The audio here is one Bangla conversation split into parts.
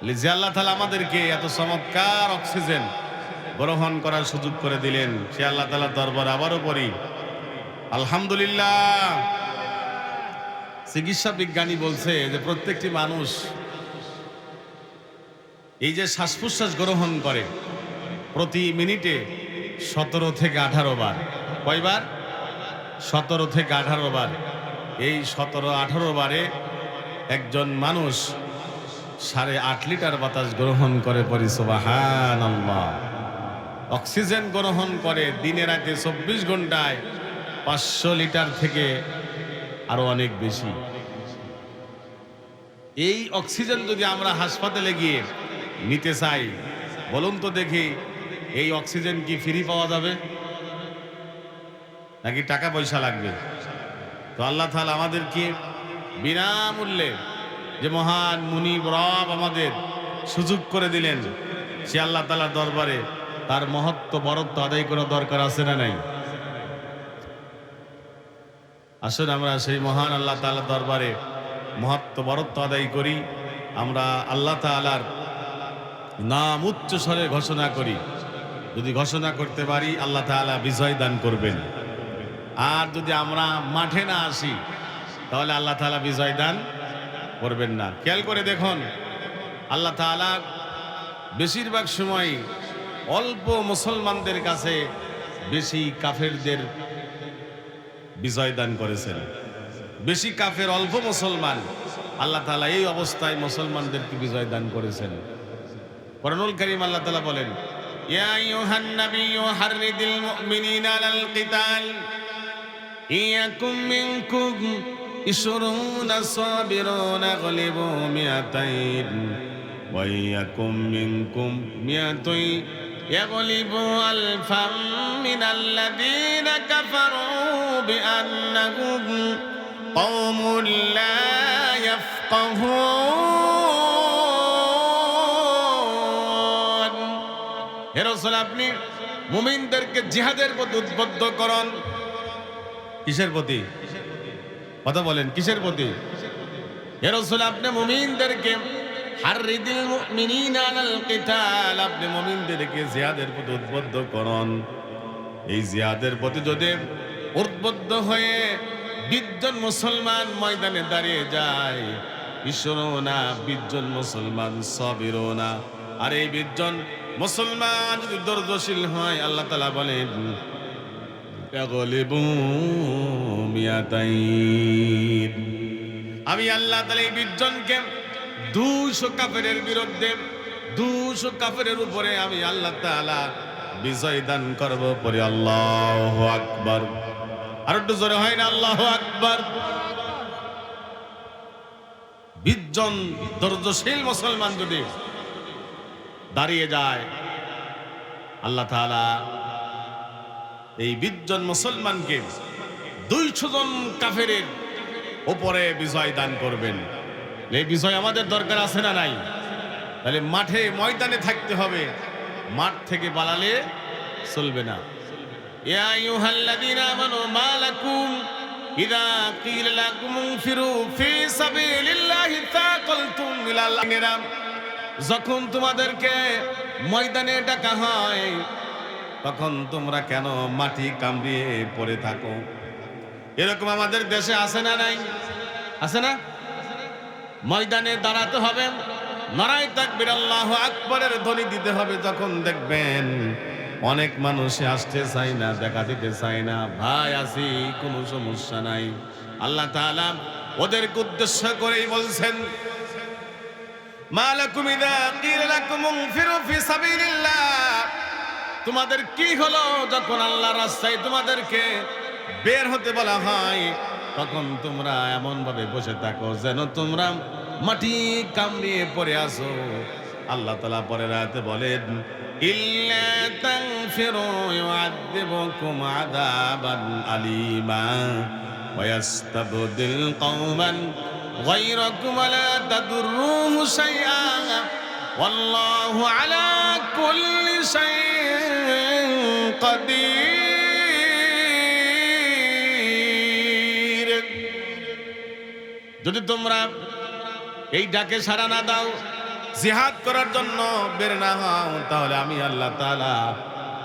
যে আল্লাহ তাআলা আমাদেরকে এত চমৎকার অক্সিজেন গ্রহণ করার সুযোগ করে দিলেন, সে আল্লাহ তাআলার দরবারে আবারও পড়ি আলহামদুলিল্লাহ। চিকিৎসা বিজ্ঞানী বলছে যে প্রত্যেকটি মানুষ এই যে শ্বাস প্রশ্বাস গ্রহণ করে প্রতি মিনিটে 17 থেকে 18 বার। কয়বার? 17 থেকে 18 বার। এই 17-18 বারে একজন মানুষ 8.5 লিটার বাতাস গ্রহণ করে, পরি সুবহানাল্লাহ। অক্সিজেন গ্রহণ করে দিনে রাতে 24 ঘন্টায় 500 লিটার থেকে আরো অনেক বেশি। এই অক্সিজেন যদি আমরা হাসপাতালে গিয়ে নিতে চাই, বলুন তো দেখি, এই অক্সিজেন কি ফ্রি পাওয়া যাবে নাকি টাকা পয়সা লাগবে? তো আল্লাহ তাআলা আমাদেরকে বিনামূল্যে যে মহান মুনিব রব আমাদের সুযোগ করে দিলেন, সে আল্লাহ তাআলার দরবারে তার মহত্ব বরত্ব আদায় করা দরকার আছে না নাই? আসুন আমরা সেই মহান আল্লাহ তাআলার দরবারে মহত্ব বরত্ব আদায় করি। আমরা আল্লাহ তাআলার নাম উচ্চ স্বরে ঘোষণা করি। যদি ঘোষণা করতে পারি, আল্লাহ তাআলা বিজয় দান করবেন। আর যদি আমরা মাঠে না আসি, তাহলে আল্লাহ তাআলা বিজয় দান করবেন না। খেয়াল করে দেখুন, আল্লাহ তাআলা বেশিরভাগ সময় অল্প মুসলমানদের কাছে বেশি কাফেরদের বিজয় দান করেছেন। বেশি কাফের, অল্প মুসলমান। আল্লাহ তাআলা এই অবস্থায় মুসলমানদেরকে বিজয় দান করেছেন। কোরআনুল কারীম আল্লাহ তাআলা বলেন, ইয়া আইয়ুহান নাবিয়্যু হাররিদিল মুমিনিনা আলাল কিতাল ইয়াকুম মিনকুম ইশরুনা সাবিরুনা গলিবু মিয়াতাইন ওয়া ইয়াকুম মিনকুম মিয়াতুই ইয়াগলিবু আলফাম মিনাল্লাযীনা কাফারু বিআন্নাহুম কওমুন লা ইয়াফকাহুন। হে রাসূল, আপনি মুমিনদেরকে জিহাদের প্রতি উদ্বুদ্ধ করুন। কিসের প্রতি? কথা বলেন, কিসের প্রতি? হে রাসূল, আপনি মুমিনদেরকে হাররিদিল মুমিনিনা আলাল কিতাল, আপনি মুমিনদেরকে জিহাদের প্রতি উদ্বুদ্ধ করুন। এই জিহাদের প্রতি যদি উদ্বুদ্ধ হয়ে 20 জন মুসলমান ময়দানে দাঁড়িয়ে যায়, ইশরুনা 20 জন মুসলমান, সাবিরুনা আর এই 20 জন মুসলমান যদি ধৈর্যশীল হয়, আল্লাহ তাআলা বলেন ইয়াগলিবু মিয়াতাইন, আমি আল্লাহ তাআলা এই 20 জনকে 200 কাফেরের বিরুদ্ধে 200 কাফেরের উপরে আমি আল্লাহ তাআলা বিজয় দান করব। পরে আল্লাহু আকবার। আর একটু জোরে হয় না আল্লাহু আকবার? 20 জন ধৈর্যশীল মুসলমান যদি দাঁড়িয়ে যায়, আল্লাহ তাআলা এই 20 জন মুসলমানকে 200 জন কাফেরের উপরে বিজয় দান করবেন। এই বিজয় আমাদের দরকার আছে না নাই? তাহলে মাঠে ময়দানে থাকতে হবে, মাঠ থেকে পালালে চলবে না। ইয়া আইয়ুহাল্লাযীনা আমানু মা লাকুম ইযা ক্বিলা লাকুম ইনফিরু ফি সাবিলিল্লাহি তাকালতুম ইলাল আরদ, যখন তোমাদেরকে ময়দানে ডাকা হয়, তখন তোমরা কেন মাটি কামড়িয়ে পড়ে থাকো? এরকম আমাদের দেশে আছে না নাই? আছে না? ময়দানে দাঁড়াতে হবে, নারায়ে তাকবীর আল্লাহু আকবারের ধ্বনি দিতে হবে। যখন দেখবেন অনেক মানুষ আসতে চায় না, দেখা দিতে চায় না, ভাই আসি, কোনো সমস্যা নাই, আল্লাহ তাআলা ওদেরকে উদ্দেশ্য করেই বলছেন, মা লাকুম ইযা ক্বিলা লাকুম ইনফিরু ফি সাবিলিল্লাহ, তোমাদের কি হলো যখন আল্লাহর রাস্তায় তোমাদেরকে বের হতে বলা হয়, তখন তোমরা এমন ভাবে বসে থাকো যেন তোমরা মাটি কামড়িয়ে পড়ে আসো। আল্লাহ তাআলা পরের আয়াতে বলেন, ইল্লা তাগফিরু ইউআযিবুকুম আযাবান আলীমা ওয়া ইয়াস্তাবদিল কওমান গায়রাকুম ওয়া লা তাদুররুহু শাইআ ওয়াল্লাহু আলা কুল্লি শাইইন কাদির। যদি তোমরা এই ডাকে সাড়া না দাও, জিহাদ করার জন্য বের না হও, তাহলে আমি আল্লাহ তাআলা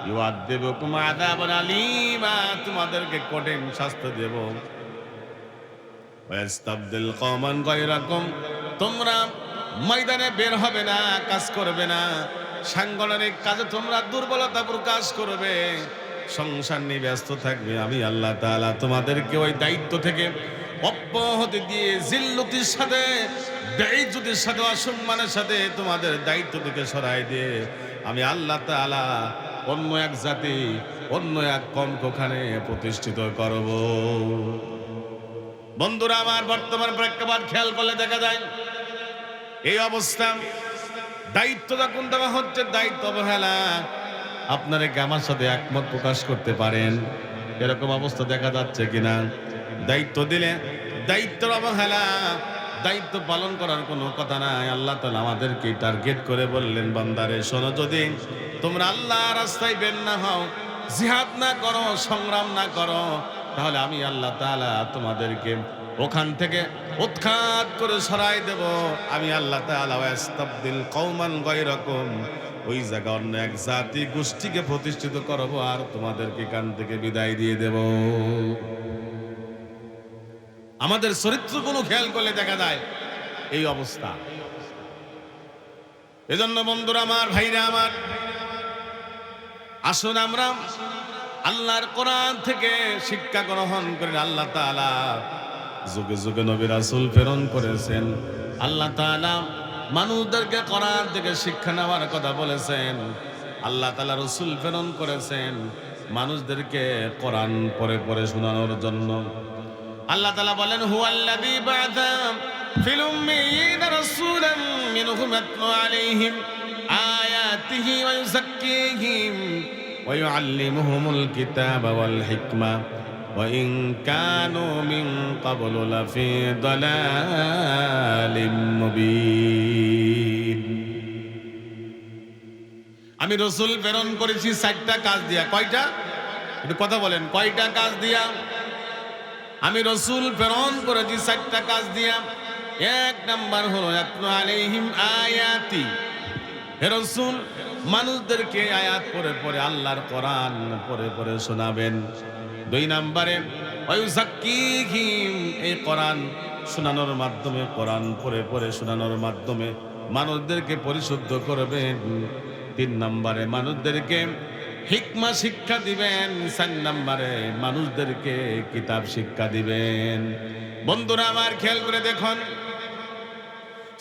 ইউআযিবুকুম আযাবান আলীমা, তোমাদেরকে কঠিন শাস্তি দেব। ওয়াস্তাবদিল কওমান গায়রাকুম, তোমরা ময়দানে বের হবে না, কাজ করবে না, সাংগঠনিক কাজে তোমরা দুর্বলতা প্রকাশ করবে, সংসার নিয়ে ব্যস্ত থাকবে, আমি আল্লাহ তাআলা তোমাদেরকে ওই দায়িত্ব থেকে অব্যাহতি দিয়ে জিল্লতির সাথে, বেইজ্জতির সাথে, অসম্মানের সাথে তোমাদের দায়িত্ব থেকে সরাই দিয়ে আমি আল্লাহ তাআলা অন্য এক জাতি, অন্য এক কমকখানে প্রতিষ্ঠিত করব। বন্ধুরা আমার, বর্তমান প্রেক্ষাপট খেয়াল করলে দেখা যায় এই অবস্থা। দায়িত্ব যখন দেওয়া হচ্ছে, দায়িত্ব অবহেলা। আপনারা কি আমার সাথে একমত প্রকাশ করতে পারেন এরকম অবস্থা দেখা যাচ্ছে কিনা? দায়িত্ব দিলে দায়িত্বের অবহেলা, দায়িত্ব পালন করার কোনো কথা নাই। আল্লাহ তাআলা আমাদেরকে টার্গেট করে বললেন, বান্দারে শোনো, যদি তোমরা আল্লাহর রাস্তায় বের না হও, জিহাদ না করো, সংগ্রাম না করো, তাহলে আমি আল্লাহ তাআলা তোমাদেরকে ওখান থেকে উৎখাত করে সরাই দেব। আমি আল্লাহ তাআলা ওয়াস্তাবদিল কওমান গায়রাকুম, ওই জায়গা অন্য এক জাতি গোষ্ঠীকে প্রতিষ্ঠিত করব আর তোমাদেরকে কান থেকে বিদায় দিয়ে দেব। আমাদের চরিত্রগুলো খেয়াল করলে দেখা যায় এই অবস্থা। এজন্য বন্ধুরা আমার, ভাইরা আমার, আসুন আমরা আল্লাহর কোরআন থেকে শিক্ষা গ্রহণ করি। আল্লাহ তাআলা যুগে যুগে নবী রাসূল প্রেরণ করেছেন। আল্লাহ তাআলা মানুষদেরকে কোরআন থেকে শিক্ষা নেওয়ার কথা বলেছেন। আল্লাহ তাআলা রাসূল প্রেরণ করেছেন মানুষদেরকে কোরআন পড়ে পড়ে শোনানোর জন্য। আল্লাহ তাআলা বলেন, হুয়াল্লাযী বা'আসা ফিল উম্মিয়িনা রাসূলাম মিনহুম ইয়াতলু আলাইহিম আয়াতিহি ওয়া ইউযাক্কিহিম ওয়া ইউআল্লিমুহুমুল কিতাবা ওয়াল হিকমা ওয়া ইন কানু মিন ক্বাবলু লাফি দালালিম মুবিন। আমি রাসূল প্রেরণ করেছি 4টা কাজ দিয়া। কয়টা? একটু কথা বলেন, কয়টা কাজ দিয়া? আমি রাসূল প্রেরণ করেছি 4টা কাজ দিয়া। 1 নাম্বার হলো ইয়াতলু আলাইহিম আয়াতি, হে রাসূল মানুষদেরকে আয়াত পড়ে পড়ে আল্লাহর কোরআন পড়ে পড়ে শোনাবেন। 2 নম্বরে ওয়া ইউযাক্কিহিম, এই কোরআন শোনানোর মাধ্যমে, কোরআন পড়ে পড়ে শোনানোর মাধ্যমে মানুষদেরকে পরিশুদ্ধ করবেন। 3 নম্বরে মানুষদেরকে হিকমা শিক্ষা দিবেন। 4 নম্বরে মানুষদেরকে কিতাব শিক্ষা দিবেন। বন্ধুরা আমার, খেয়াল করে দেখুন,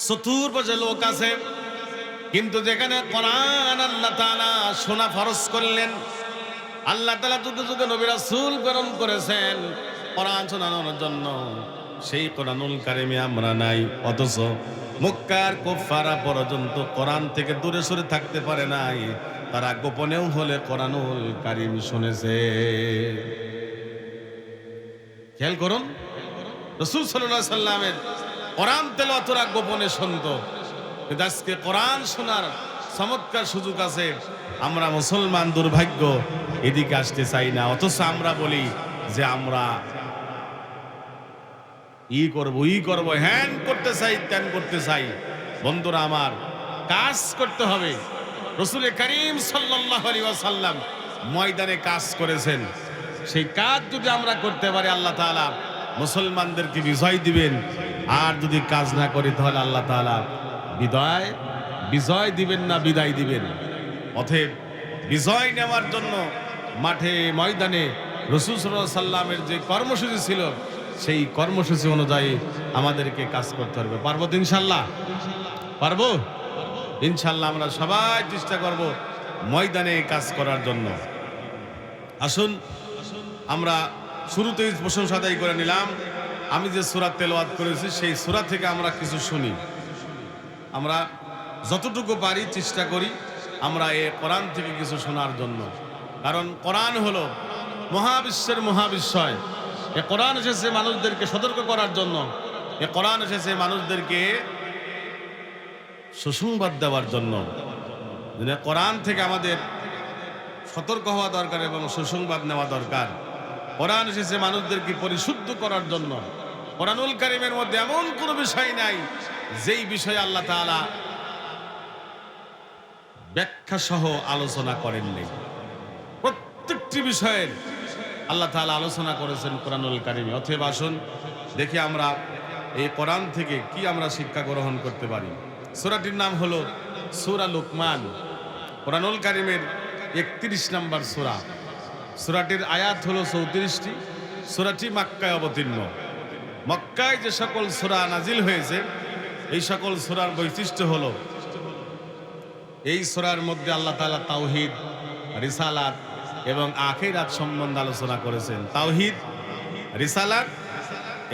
চতুর্পাশে লোক আছে, কিন্তু যেখানে কোরআন আল্লাহ তাআলা শোনা ফরজ করলেন, আল্লাহ তাআলা যুগে যুগে নবী রাসূল প্রেরণ করেছেন কোরআন শোনানোর জন্য, সেই কোরআনুল কারীমে আমরা নাই। অথচ মক্কার কুফাররা পর্যন্ত কোরআন থেকে দূরে সরে থাকতে পারে নাই, তারা গোপনেও হলে কোরআনুল কারীম শুনেছে। খেয়াল করুন, রাসূল সাল্লাল্লাহু আলাইহি সাল্লামের কোরআন তেলাওয়াত ওরা গোপনে শুনতো, কিন্তু আজকে কোরআন শোনার চমৎকার সুযোগ আছে। আমরা মুসলমান দুর্ভাগ্য, এদিকে আসতে চাই না। অথচ আমরা বলি যে আমরা ই করব, হ্যান করতে চাই, ত্যান করতে চাই। বন্ধুরা আমার, কাজ করতে হবে। রাসূল করিম সাল্লাল্লাহু আলাইহি ওয়াসাল্লাম ময়দানে কাজ করেছেন, সেই কাজ যদি আমরা করতে পারি আল্লাহ তাআলা মুসলমানদেরকে বিজয় দিবেন। আর যদি কাজ না করি তাহলে আল্লাহ তাআলা বিজয় দিবেন না, বিদায় দিবেন। অতএব বিজয় নেওয়ার জন্য মাঠে ময়দানে রাসূল সাল্লাল্লাহু আলাইহি সাল্লামের যে কর্মসূচি ছিল, সেই কর্মসূচি অনুযায়ী আমাদেরকে কাজ করতে হবে। পারবো তো ইনশাআল্লাহ? পারবো ইনশাআল্লাহ। আমরা সবাই চেষ্টা করব ময়দানে কাজ করার জন্য। আসুন আমরা শুরুতেই প্রশংসা আদায় করে নিলাম। আমি যে সূরা তেলাওয়াত করেছি সেই সূরা থেকে আমরা কিছু শুনি। আমরা যতটুকু পারি চেষ্টা করি আমরা এই কোরআন থেকে কিছু শোনার জন্য। কারণ কোরআন হলো মহাবিশ্বের মহাবিশ্বয়। এই কোরআন এসেছে মানুষদেরকে সতর্ক করার জন্য। এই কোরআন এসেছে মানুষদেরকে সুসংবাদ দেওয়ার জন্য। কোরআন থেকে আমাদের সতর্ক হওয়া দরকার এবং সুসংবাদ নেওয়া দরকার। কোরআন এসেছে মানুষদেরকে পরিশুদ্ধ করার জন্য। কোরআনুল কারীমের মধ্যে এমন কোনো বিষয় নাই যেই বিষয়ে আল্লাহ তাআলা ব্যাখ্যা সহ আলোচনা করেননি। প্রত্যেকটি বিষয়ের আল্লাহ তাআলা আলোচনা করেছেন কোরআনুল কারীমে। অতএব আসুন দেখি আমরা এই কোরআন থেকে কি আমরা শিক্ষা গ্রহণ করতে পারি। সূরাটির নাম হলো সূরা লুকমান। কোরআনুল কারীমের ৩১ নম্বর সূরা। সূরাটির আয়াত হলো ৩৪টি। সূরাটি মক্কায় অবতীর্ণ। মক্কায় যে সকল সূরা নাজিল হয়েছে এই সকল সূরার বৈশিষ্ট্য হলো এই সূরার মধ্যে আল্লাহ তাআলা তাওহীদ, রিসালাত এবং আখিরাত সম্বন্ধে আলোচনা করেছেন। তাওহীদ, রিসালাত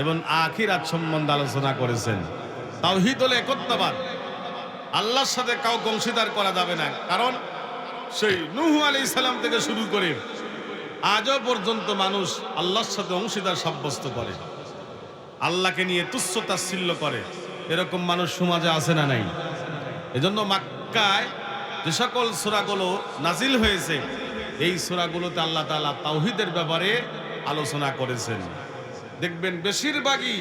এবং আখিরাত সম্বন্ধে আলোচনা করেছেন। তাওহীদ হলো একত্ববাদ, আল্লাহর সাথে কাউকে অংশীদার করা যাবে না। কারণ সেই নূহ আলাইহিস সালাম থেকে শুরু করে আজও পর্যন্ত মানুষ আল্লাহর সাথে অংশীদার সাব্যস্ত করে, আল্লাহকে নিয়ে তুচ্ছ তাচ্ছিল্য করে। এরকম মানুষ সমাজে আছে না নাই? এজন্য মক্কায় যে সকল সূরাগুলো নাজিল হয়েছে এই সূরাগুলোতে আল্লাহ তাআলা তাওহীদের ব্যাপারে আলোচনা করেছেন। দেখবেন বেশিরভাগই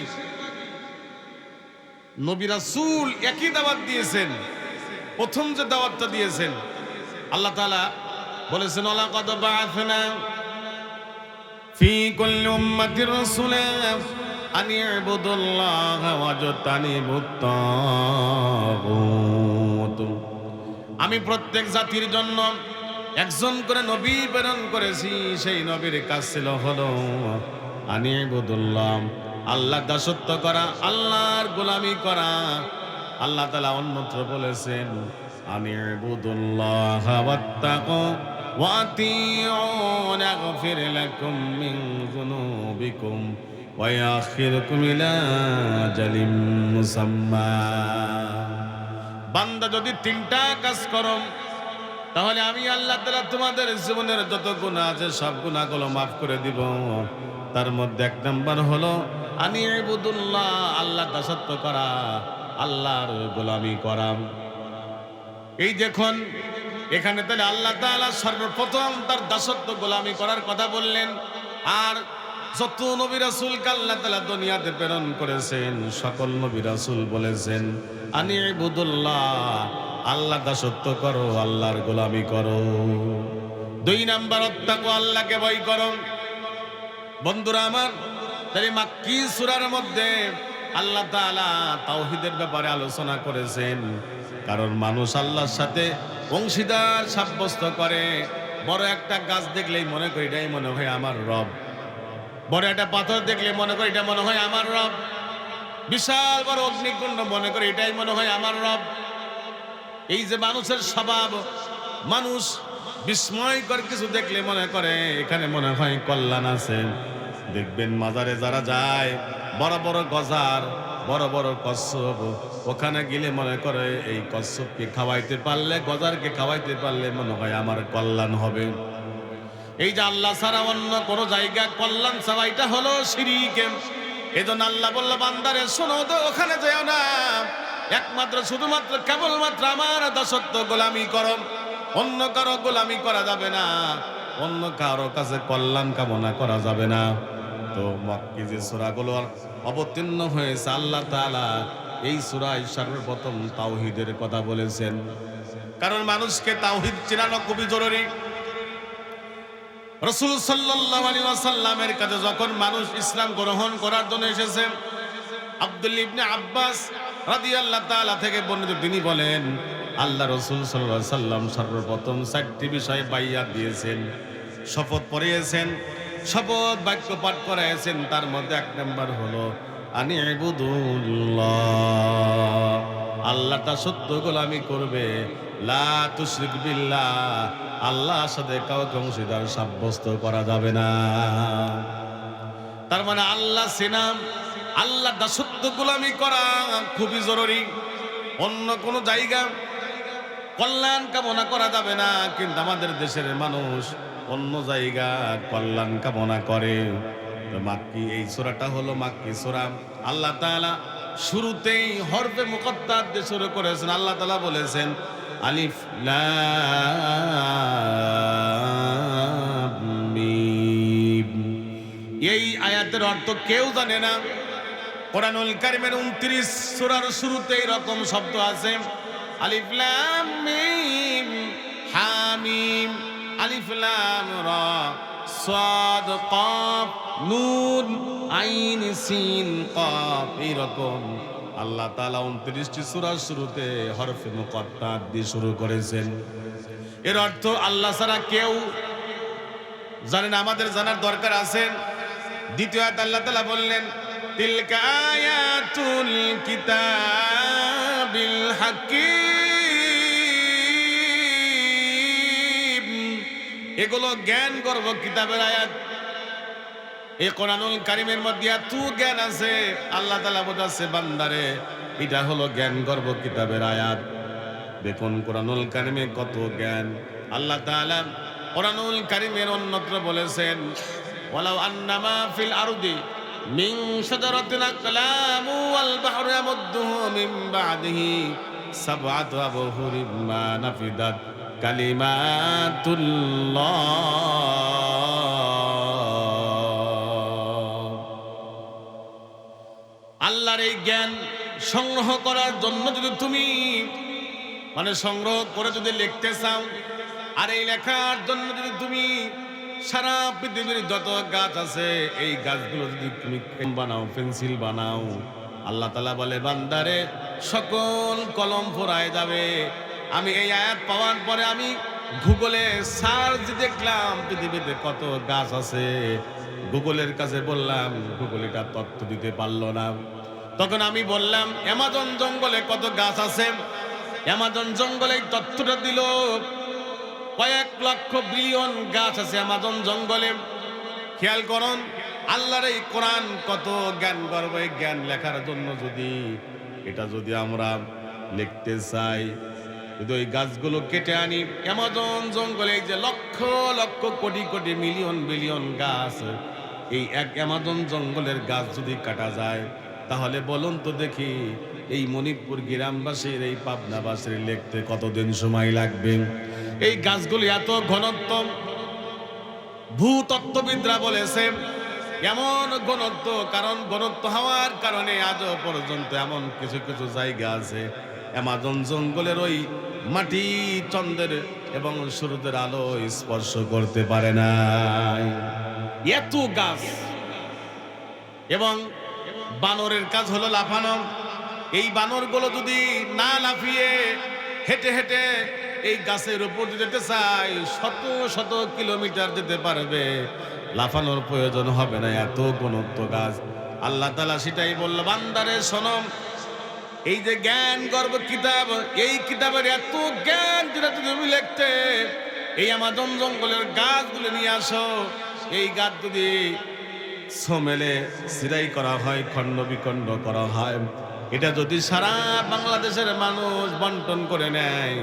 নবী রাসূল একই দাওয়াত দিয়েছেন। প্রথম যে দাওয়াতটা দিয়েছেন আল্লাহ তাআলা বলেছেন, ওয়ালাকাদ বাআসনা ফি কুল্লি উম্মাতির রাসূলা আন ইবুদুল্লাহা ওয়াজতানিবুত তাগুত। আমি প্রত্যেক জাতির জন্য একজন করে নবী প্রেরণ করেছি। সেই নবীর কাজ ছিল হলো আন ইবুদুল্লাহ, আল্লাহর দাসত্ব করা, আল্লাহর গোলামি করা। আল্লাহ তাআলা অন্যত্র বলেছেন আন ইবুদুল্লাহা ওয়াত্তাকু ওয়া আতিউন আগফির লাকুম মিন যুনুবিকুম ওয়া ইয়াখিরকুম ইলা আজালিম মুসাম্মা। বান্দা যদি তিনটা কাজ করো তাহলে আমি আল্লাহ তাআলা তোমাদের জীবনের যত গুনাহ আছে সব গুনাহগুলো মাফ করে দিব। তার মধ্যে এক নাম্বার হলো আনি ইবুদুল্লাহ, আল্লাহ দাসত্ব করা, আল্লাহর গোলামি করা। এই দেখুন এখানে তাহলে আল্লাহ তাআলা সর্বপ্রথম তার দাসত্ব গোলামি করার কথা বললেন। আর যত নবী রাসূলকে আল্লাহ তাআলা দুনিয়াতে প্রেরণ করেছেন সকল নবী রাসূল বলেছেন আনি ইবুদুল্লাহ, আল্লাহ দাসত্ব করো, আল্লাহর গোলামি করো। দুই নাম্বার অত্যাকু, আল্লাহকে ভয় করো। বন্ধুরা আমার, তাই মাক্কি সূরার মধ্যে আল্লাহ তাআলা তাওহীদের ব্যাপারে আলোচনা করেছেন। কারণ মানুষ আল্লাহর সাথে অংশীদার সাব্যস্ত করে। বড় একটা গাছ দেখলেই মনে করি এটাই মনে হয় আমার রব। বড় একটা পাথর দেখলে মনে করি এটা মনে হয় আমার রব। বিশাল বড় অগ্নিকুণ্ড মনে করি এটাই মনে হয় আমার রব। এই যে মানুষের স্বভাব, মানুষ বিস্ময়কর কিছু দেখলে মনে করে এখানে মনে হয় কল্যাণ আছে। দেখবেন মাজারে যারা যায় বড় বড় গজার, বড় বড় কচ্ছপ, ওখানে গেলে মনে করে এই কচ্ছপকে খাওয়াইতে পারলে, গজারকে খাওয়াইতে পারলে মনে হয় আমার কল্যাণ হবে। এই যে আল্লাহ ছাড়া অন্য কোনো জায়গা কল্যাণ ছাড়া, এটা হলো শিরক। এজন্য আল্লাহ বলল বান্দারে শোনো তো, ওখানে যেও না, একমাত্র শুধুমাত্র কেবলমাত্র আমার দাসত্ব গোলামি করো, অন্য কারো গোলামি করা যাবে না, অন্য কারো কাছে কল্যাণ কামনা করা যাবে না। তো মক্কি যে সূরাগুলো অবতীর্ণ হয়েছে আল্লাহ তাআলা এই সূরায় সর্বপ্রথম তাওহীদের কথা বলেছেন। কারণ মানুষকে তাওহীদ চেনানো খুবই জরুরি। রাসূল সাল্লাল্লাহু আলাইহি ওয়াসাল্লামের কাছে যখন মানুষ ইসলাম গ্রহণ করার জন্য এসেছে, আব্দুল্লাহ ইবনে আব্বাস রাদিয়াল্লাহু তাআলা থেকে বর্ণিত, তিনি বলেন আল্লাহ রাসূল সাল্লাল্লাহু আলাইহি ওয়াসাল্লাম সর্বপ্রথম 4টি বিষয়ে বাইয়াত দিয়েছেন, শপথ পড়িয়েছেন, শপথ বাক্য পাঠ করাইছেন। তার মধ্যে এক নাম্বার হলো আনি ইবুদুল্লাহ, আল্লাহ দাসত্ব গোলামি করবে, লা তুশরিক বিল্লাহ, আল্লাহর সাথে কাউকে অংশীদার সাব্যস্ত করা যাবে না। তার মানে আল্লাহ সিনাম, আল্লাহ দাসত্ব গোলামি করা খুবই জরুরি। অন্য কোনো জায়গা কল্যাণ কামনা করা যাবে না, কিন্তু আমাদের দেশের মানুষ অন্য জায়গা কল্যাণ কামনা করে। মাক্কি এই সূরাটা হলো মাক্কি সূরা। আল্লাহ তাআলা শুরুতেই হরফে মুকদ্দার দিয়ে শুরু করেছেন। আল্লাহ তাআলা বলেছেন আলিফ লাম মিম। এই আয়াতের অর্থ কেউ জানে না। কোরআনুল কারীমের 29 সূরার শুরুতে এরকম শব্দ আছে, আলিফ লাম মিম। হামিম আলিফ লাম রা সাদ কাফ নুন আইন সিন কাফ। এইরকম আল্লাহ তাআলা 29টি সূরার শুরুতে হরফে মুকাত্তাত দিয়ে শুরু করেছেন। এর অর্থ আল্লাহ ছাড়া কেউ জানেন, আমাদের জানার দরকার আছে। দ্বিতীয় আয়াত আল্লাহ তাআলা বললেন তিলকা আয়াতুল কিতাবিল হাকীম, এগুলো জ্ঞান গর্ভ কিতাবের আয়াত। এই কোরআনুল কারীমের মধ্যে এত জ্ঞান আছে। আল্লাহ তাআলা বলছে বান্দারে এটা হলো জ্ঞান গর্ভ কিতাবের আয়াত। দেখুন কোরআনুল কারীমে কত জ্ঞান। আল্লাহ তাআলা কোরআনুল কারীমের অন্যত্র বলেছেন ওয়ালাউ আন্নামা ফিল আরদি মিন শাজারাতিন আকলামু ওয়াল বাহরু ইয়ামুদ্দুহু মিন বা'দিহি সাবআতু আবহুরিন মা নাফিদাত কালিমাতুল্লাহ। আল্লাহর এই জ্ঞান সংগ্রহ করার জন্য যদি তুমি সংগ্রহ করে যদি লিখতে চাও, আর এই লেখার জন্য যদি তুমি সারা পৃথিবীর যত গাছ আছে এই গাছগুলো যদি তুমি পেন বানাও, পেন্সিল বানাও, আল্লাহ তাআলা বলে বান্দারে সকল কলম ফুরায় যাবে। আমি এই আয়াত পাওয়ার পরে আমি গুগলে সার্চ দেখলাম পৃথিবীতে কত গাছ আছে। গুগলের কাছে বললাম, গুগল এটা তথ্য দিতে পারলো না। তখন আমি বললাম অ্যামাজন জঙ্গলে কত গাছ আছে। অ্যামাজন জঙ্গলে তথ্যটা দিল কয়েক লক্ষ বিলিয়ন গাছ আছে অ্যামাজন জঙ্গলে। খেয়াল করুন আল্লাহর এই কোরআন কত জ্ঞান গর্ব। এই জ্ঞান লেখার জন্য যদি আমরা লিখতে চাই, যদি ওই গাছগুলো কেটে আনি অ্যামাজন জঙ্গলে, যে লক্ষ লক্ষ কোটি কোটি মিলিয়ন বিলিয়ন গাছ, এই এক অ্যামাজন জঙ্গলের গাছ যদি কাটা যায়, তাহলে বলুন তো দেখি এই মণিপুর গ্রামবাসীর, এই পাবনাবাসীর লিখতে কতদিন সময় লাগবে? এই গাছগুলি এত ঘনত্ব, ভূতত্ত্ববিদরা বলেছে এমন ঘনত্ব, কারণ ঘনত্ব হওয়ার কারণে আজও পর্যন্ত এমন কিছু কিছু জায়গা আছে অ্যামাজন জঙ্গলের ওই মাটি চন্দ্রের এবং সূর্যের আলো স্পর্শ করতে পারে না। এত গাছ। এবং বানরের কাজ হলো লাফানো। এই বানরগুলো যদি না লাফিয়ে হেঁটে হেঁটে এই গাছের উপর যেতে চায়, শত শত কিলোমিটার যেতে পারবে, লাফানোর প্রয়োজন হবে না, এত ঘনত্ব গাছ। আল্লাহ তাআলা সেটাই বলল বান্দারে শোনো, এই যে জ্ঞান গর্ভ কিতাব, এই কিতাবের এত জ্ঞান যেটা তুমি লিখতে, এই আমাজন জঙ্গলের গাছগুলো নিয়ে আসো। এই গাছ যদি সমেলে সিরাই করা হয়, খণ্ড বিখণ্ড করা হয়, এটা যদি সারা বাংলাদেশের মানুষ বন্টন করে নেয়,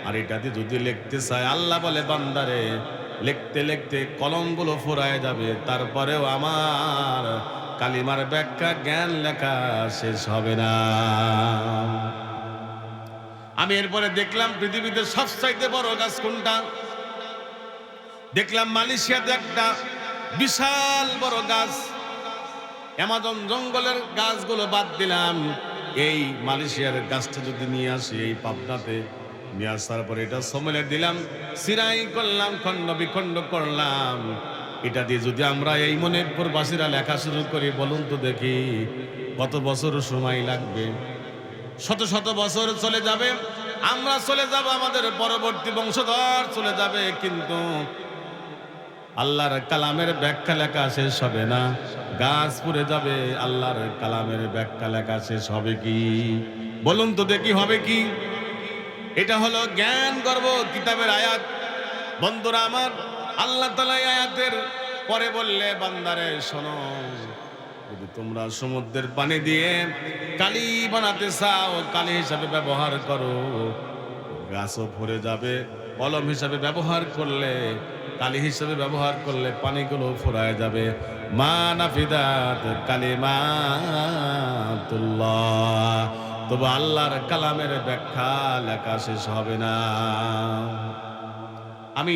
আর এটাতে যদি লিখতে চায়, আল্লাহ বলে বান্দারে লিখতে লিখতে কলমগুলো ফুরায় যাবে, তারপরেও আমার কালিমার ব্যাখ্যা জ্ঞান লেখা শেষ হবে না। আমি এরপরে দেখলাম পৃথিবীতে সবচাইতে বড় গাছ কোনটা? দেখলাম মালয়েশিয়াতে একটা বিশাল বড় গাছ। অ্যামাজন জঙ্গলের গাছগুলো বাদ দিলাম, এই মালয়েশিয়ার গাছটা যদি নিয়ে আসি এই পাবনাতে, নিয়ে আসার পরে এটা সমেলে দিলাম, সিরাই করলাম, খণ্ড বিখণ্ড করলাম, এটা দিয়ে যদি আমরা এই মণিপুর বাসীরা লেখা শুরু করি, বলুন তো দেখি কত বছর সময় লাগবে? শত শত বছর চলে যাবে, আমরা চলে যাব, আমাদের পরবর্তী বংশধর চলে যাবে, কিন্তু আল্লাহর কালামের ব্যাখ্যা লেখা শেষ হবে না। গাছ পুড়ে যাবে, আল্লাহর কালামের ব্যাখ্যা লেখা শেষ হবে কি? বলুন তো দেখি হবে কি? এটা হলো জ্ঞান গর্ভ কিতাবের আয়াত। বন্ধুরা আমার, আল্লাহ তাআলা আয়াতের পরে বললে বান্দারে শোনো, যদি তোমরা সমুদ্রের পানি দিয়ে কালি বানাতে চাও, কালি হিসাবে ব্যবহার করো, গাছও ভরে যাবে। কলম হিসাবে ব্যবহার করলে, কালি হিসাবে ব্যবহার করলে পানিগুলো ফুরায় যাবে। মা নাফিদাত কালিমাতুল্লাহ, তবে আল্লাহর কালামের ব্যাখ্যা লেখা শেষ হবে না। আমি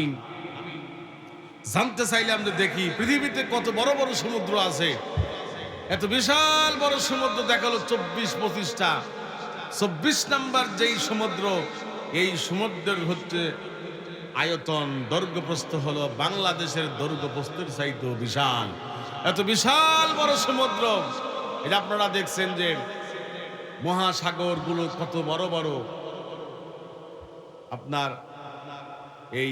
জানতে চাইলাম যে দেখি পৃথিবীতে কত বড় বড় সমুদ্র আছে। এত বিশাল বড় সমুদ্র দেখালো 24-25টা। 24 নাম্বার যেই সমুদ্র, এই সমুদ্রের হচ্ছে আয়তন দৈর্ঘ্যপ্রস্থ হলো বাংলাদেশের দৈর্ঘ্যপ্রস্থের চাইতেও বিশাল। এত বিশাল বড় সমুদ্র, এটা আপনারা দেখছেন যে মহাসাগরগুলো কত বড় বড়। আপনার এই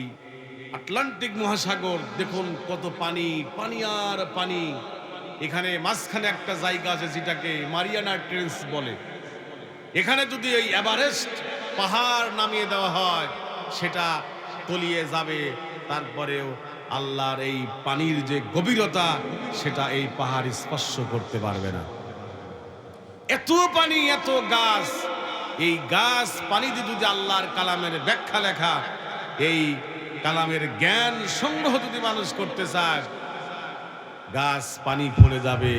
আটলান্টিক মহাসাগর দেখুন কত পানি, পানি আর পানি। এখানে মাঝখানে একটা জায়গা আছে যেটাকে মারিয়ানা ট্রেঞ্চ বলে। এখানে যদি এই এভারেস্ট পাহাড় নামিয়ে দেওয়া হয় সেটা তলিয়ে যাবে, তারপরেও আল্লাহর এই পানির যে গভীরতা সেটা এই পাহাড় স্পর্শ করতে পারবে না। এত পানি, এত গাছ, এই গাছ পানি দিয়ে যদি আল্লাহর কালামের ব্যাখ্যা লেখা, এই কালামের জ্ঞান সংগ্রহ যদি মানুষ করতে চায়, গাছ পানি পড়ে যাবে।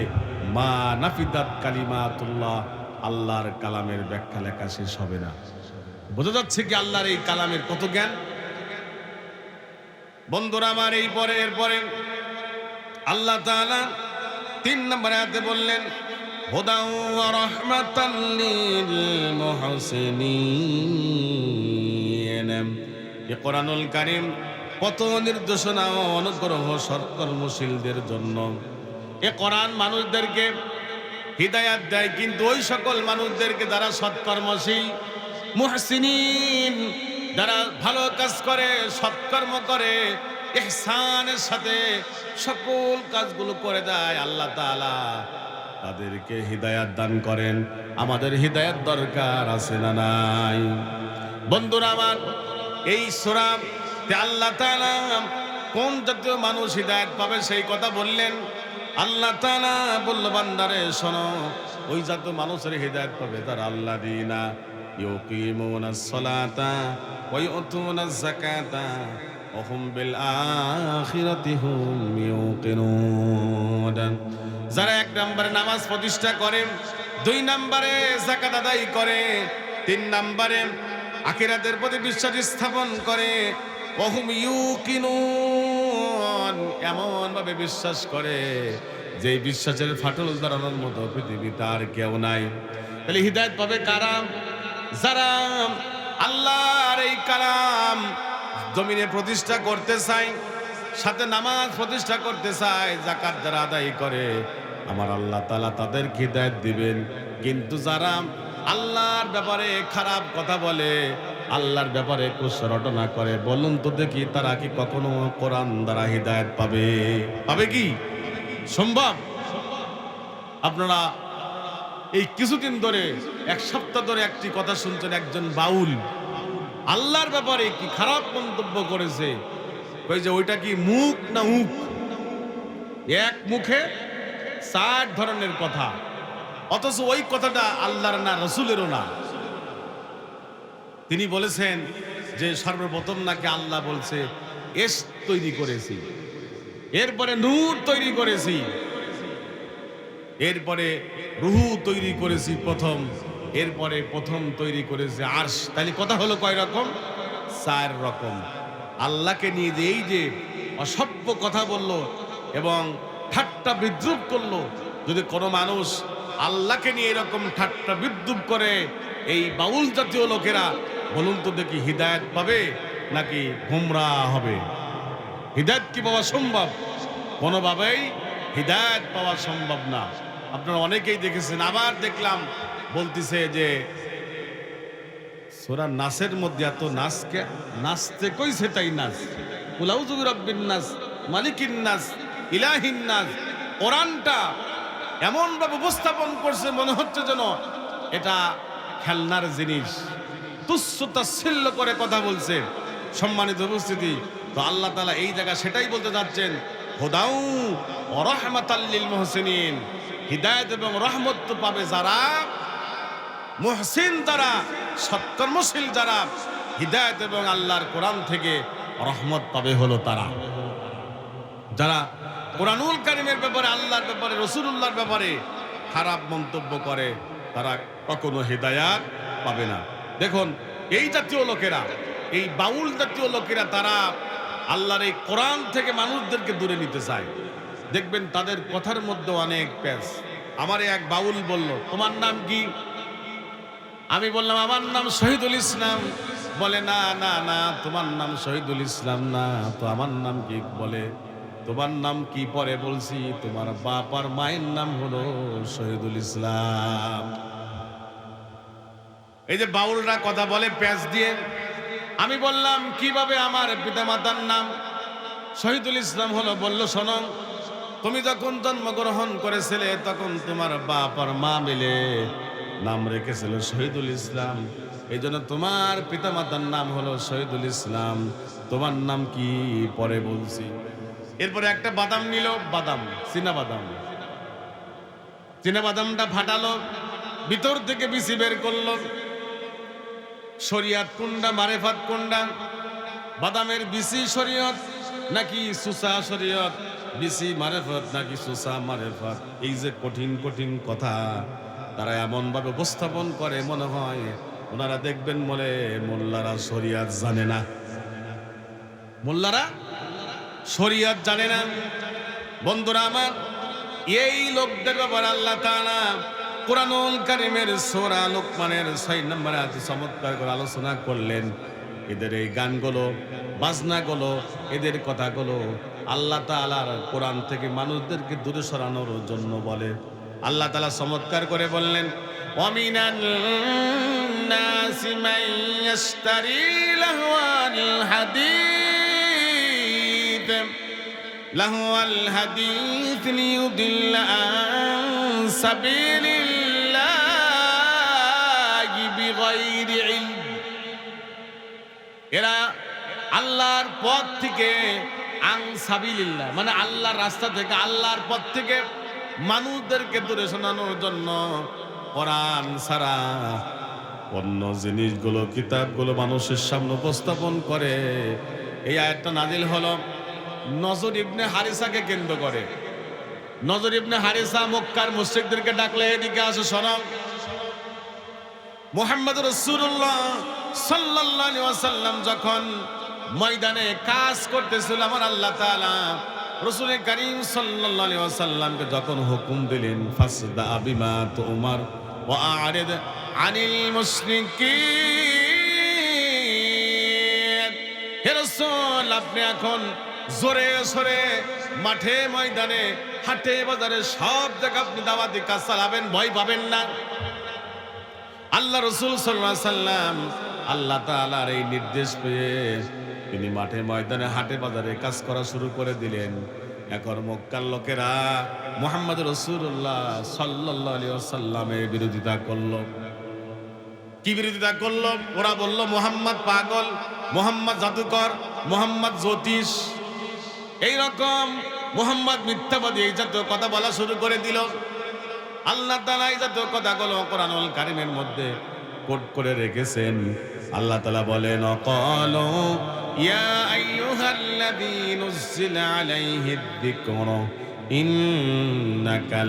মা নাফিদাত কালিমাতুল্লাহ, আল্লাহর কালামের ব্যাখ্যা লেখা শেষ হবে না। বোঝা যাচ্ছে কি আল্লাহর এই কালামের কত জ্ঞান। বন্ধুরা আমার, এরপরে আল্লাহ তাআলা 3 নম্বর আয়াতে বললেন হুদাও ওয়া রাহমাতাল লিল মুহসিনিন। এই কোরআনুল কারীম কত নির্দেশনা ও অনুগ্রহ সৎকর্মশীলদের জন্য। এই কোরআন মানুষদেরকে হিদায়াত দেয়, কিন্তু ওই সকল মানুষদেরকে যারা সৎকর্মশীল, মুহসিনিন, যারা ভালো কাজ করে, সৎকর্ম করে, ইহসানের সাথে সকল কাজগুলো করে যায়, আল্লাহ তাআলা তাদেরকে হিদায়াত দান করেন। আমাদের হিদায়াত দরকার আছে না নাই? বন্ধুরা আমার, এই সূরা আল্লাহ তাআলা কোন জাতীয় মানুষ হিদায়াত পাবে সেই কথা বললেন। আল্লাহ তাআলা বলল, বান্দারে শোনো, ওই জাতীয় মানুষের হিদায়াত পাবে তারা আল্লাযীনা ইউকিমুনাস সালাতা ওয়া ইউতুনাজ যাকাতা ওয়া হুম বিল আখিরাতি হুম ইউকিনুন। যারা 1 নম্বরে নামাজ প্রতিষ্ঠা করে, 2 নম্বরে যাকাত আদায় করে, 3 নম্বরে আখিরাতের প্রতি বিশ্বাস স্থাপন করে, ওয়া হুম ইউকিনুন, এমন ভাবে বিশ্বাস করে যে বিশ্বাসের ফাটল ধরানোর মতো পৃথিবীতে আর কেউ নাই। তাহলে হিদায়াত পাবে কারা? যারা আল্লাহর এই কালাম জমিনে প্রতিষ্ঠা করতে চায়, সাথে নামাজ প্রতিষ্ঠা করতে চায়, যাকাত যারা আদায় করে, আমার আল্লাহ তাআলা তাদেরকে হিদায়াত দিবেন। কিন্তু যারা আল্লাহর ব্যাপারে খারাপ কথা বলে, আল্লাহর ব্যাপারে কুশরটনা করে, বলুন তো দেখি তারা কি কখনো কোরআন দ্বারা হিদায়াত পাবে? পাবে কি? সম্ভব? আপনারা এই কিছুদিন ধরে, 1 সপ্তাহ ধরে একটি কথা শুনছেন, একজন বাউল আল্লাহর ব্যাপারে কি খারাপ মন্তব্য করেছে। ওই যে ওইটা কি মুখ না উখ, এক মুখে 4 ধরনের কথা, অথচ ওই কথাটা আল্লাহর না, রাসূলেরও না। তিনি বলেছেন যে সর্বপ্রথম নাকি আল্লাহ বলছে এস তৈরি করেছি, এরপরে নূর তৈরি করেছি, এরপরে রুহু তৈরি করেছি প্রথম, এরপরে প্রথম তৈরি করেছে আরশ। তাহলে কথা হলো কয় রকম? 4 রকম। আল্লাহকে নিয়ে যে এই যে অসভ্য কথা বলল এবং ঠাট্টা বিদ্রুপ করলো, যদি কোনো মানুষ আল্লাহকে নিয়ে এরকম ঠাট্টা বিদ্রুপ করে, এই বাউল জাতীয় লোকেরা, বলুন তো দেখি হিদায়াত পাবে নাকি গুমরাহ হবে? হিদায়াত কি পাওয়া সম্ভব? কোনোভাবেই হিদায়াত পাওয়া সম্ভব না। আপনারা অনেকেই দেখেছেন। আবার দেখলাম বলতেছে যে সূরা নাসের মধ্যে এত নাচকে নাচতে কইছে, তাই নাচ, কুল আউযু বিরাব্বিন নাস, মালিকিন নাস, ইলাহিন নাস। কোরআনটা এমন ভাবে উপস্থাপন করছে মনে হচ্ছে যেন এটা খেলনার জিনিস, তুচ্ছ তাচ্ছিল্য করে কথা বলছে। সম্মানিত উপস্থিতি, তো আল্লাহ তাআলা এই জায়গা সেটাই বলতে যাচ্ছেন, হুদাউ ওয়া রাহমাতাল লিল মুহসিনিন। হিদায়াত এবং রহমত তো পাবে যারা মুহসিন, যারা সৎকর্মশীল, যারা হিদায়াত এবং আল্লাহর কোরআন থেকে রহমত পাবে হলো তারা যারা কোরআনুল কারীমের ব্যাপারে, আল্লাহর ব্যাপারে, রাসূলুল্লাহর ব্যাপারে খারাপ মন্তব্য করে, তারা কখনো হিদায়াত পাবে না। দেখুন এই জাতীয় লোকেরা, এই বাউল জাতীয় লোকেরা, তারা আল্লাহর এই কোরআন থেকে মানুষদেরকে দূরে নিতে চায়। দেখবেন তাদের কথার মধ্যে অনেক প্যাঁচ। আমার এক বাউল বলল, তোমার নাম কি? আমি বললাম আমার নাম শহীদুল ইসলাম। বলে না না না, তোমার নাম শহীদুল ইসলাম না তো আমার নাম কি? বলে তোমার নাম কি? পরে বলছি তোমার বাপ আর মায়ের নাম হলো শহীদুল ইসলাম। এই যে বাউলরা কথা বলে প্যাঁচ দিয়ে, আমি বললাম কিভাবে আমার পিতামাতার নাম শহীদুল ইসলাম হলো? বলল শোনো, তুমি যখন জন্মগ্রহণ করেছিলে তখন তোমার বাপ আর মা মিলে নাম রেখেছিল শহীদুল ইসলাম, এই জন্য তোমার পিতামাতার নাম হলো শহীদুল ইসলাম। তোমার নাম কি? পরে বলছি। এরপরে একটা বাদাম নিল, বাদাম, চীনা বাদাম, চীনা বাদামটা ফাটালো, ভিতর থেকে বিচি বের করলো। শরিয়ত কোনটা, মারেফাত কোনটা? বাদামের বিচি শরিয়ত নাকি সুসা শরিয়ত? বিচি মারেফত নাকি সুসা মারেফত? এই যে কঠিন কঠিন কথা তারা এমন ভাবে উপস্থাপন করে মনে হয় ওনারা দেখবেন বলে মোল্লারা শরিয়ত জানে না, মোল্লারা শরিয়ত জানে না। বন্ধুরা আমার, এই লোকদের ব্যাপারে আল্লাহ তাআলা কুরআনুল কারীমের সূরা লুকমানের 6 নম্বর আয়াতে চমৎকার করে আলোচনা করলেন। এদের এই গানগুলো, বাজনাগুলো, এদের কথাগুলো আল্লাহ তাআলার কোরআন থেকে মানুষদেরকে দূরে সরানোর জন্য বলে। আল্লাহ তাআলা চমৎকার করে বললেন, ওয়ামিনান নাসি মান ইয়াশতারি লাহওয়াল হাদীস লিয়ুদিল্লা আন সাবিলিল্লাহি বিগাইরি ইলম। এরা আল্লাহর পথ থেকে, আন সাবিলিল্লাহ মানে আল্লাহর রাস্তা থেকে, আল্লাহর পথ থেকে মানুষদেরকে দূরে সরানোর জন্য কোরআন ছাড়া অন্য জিনিসগুলো, কিতাবগুলো মানুষের সামনে উপস্থাপন করে। এই আয়াতটা নাজিল হলো নজর ইবনে হারিসাকে কেন্দ্র করে। নজর ইবনে হারিসা মক্কার মুশরিকদেরকে ডাকলে, এদিকে আসো শোনো, মুহাম্মদ রাসূলুল্লাহ সাল্লাল্লাহু আলাইহি ওয়াসাল্লাম যখন ময়দানে কাজ করতেছিল, আমার আল্লাহ তাআলা রাসূল কারীম সাল্লাল্লাহু আলাইহি ওয়াসাল্লামকে যখন হুকুম দিলেন, ফাসদা বিমা তুমার ওয়া আরিদ আনিল মুশরিকিন, হে রাসূল আপনি এখন জোরে সোরে মাঠে ময়দানে হাটে বাজারে সব জায়গায় আপনি দাওয়াতি কাজ চালাবেন, ভয় পাবেন না। আল্লাহ রাসূল সাল্লাল্লাহু আলাইহি ওয়াসাল্লাম আল্লাহ তাআলার এই নির্দেশ পেয়ে তিনি মাঠে ময়দানে হাটে বাজারে কাজ করা শুরু করে দিলেন। এখন মক্কার লোকেরা মুহাম্মদ রাসূলুল্লাহ সাল্লাল্লাহু আলাইহি ওয়াসাল্লামের বিরোধিতা করলো। কি বিরোধিতা করলো? ওরা বলল মুহাম্মদ পাগল, মুহাম্মদ জাদুকর, মুহাম্মদ জ্যোতিষ, এইরকম মুহাম্মদ মিথ্যাবাদী, এই জাতীয় কথা বলা শুরু করে দিল। আল্লাহ তাআলা এই জাতীয় কথাগুলো কোরআনুল কারীমের মধ্যে কোট করে রেখেছেন। আল্লাহ তাআলা বলেন, অকালু ইয়া আইয়ুহাল্লাযী নুজ্জিলা আলাইহিদ যিকরু ইন্নাকা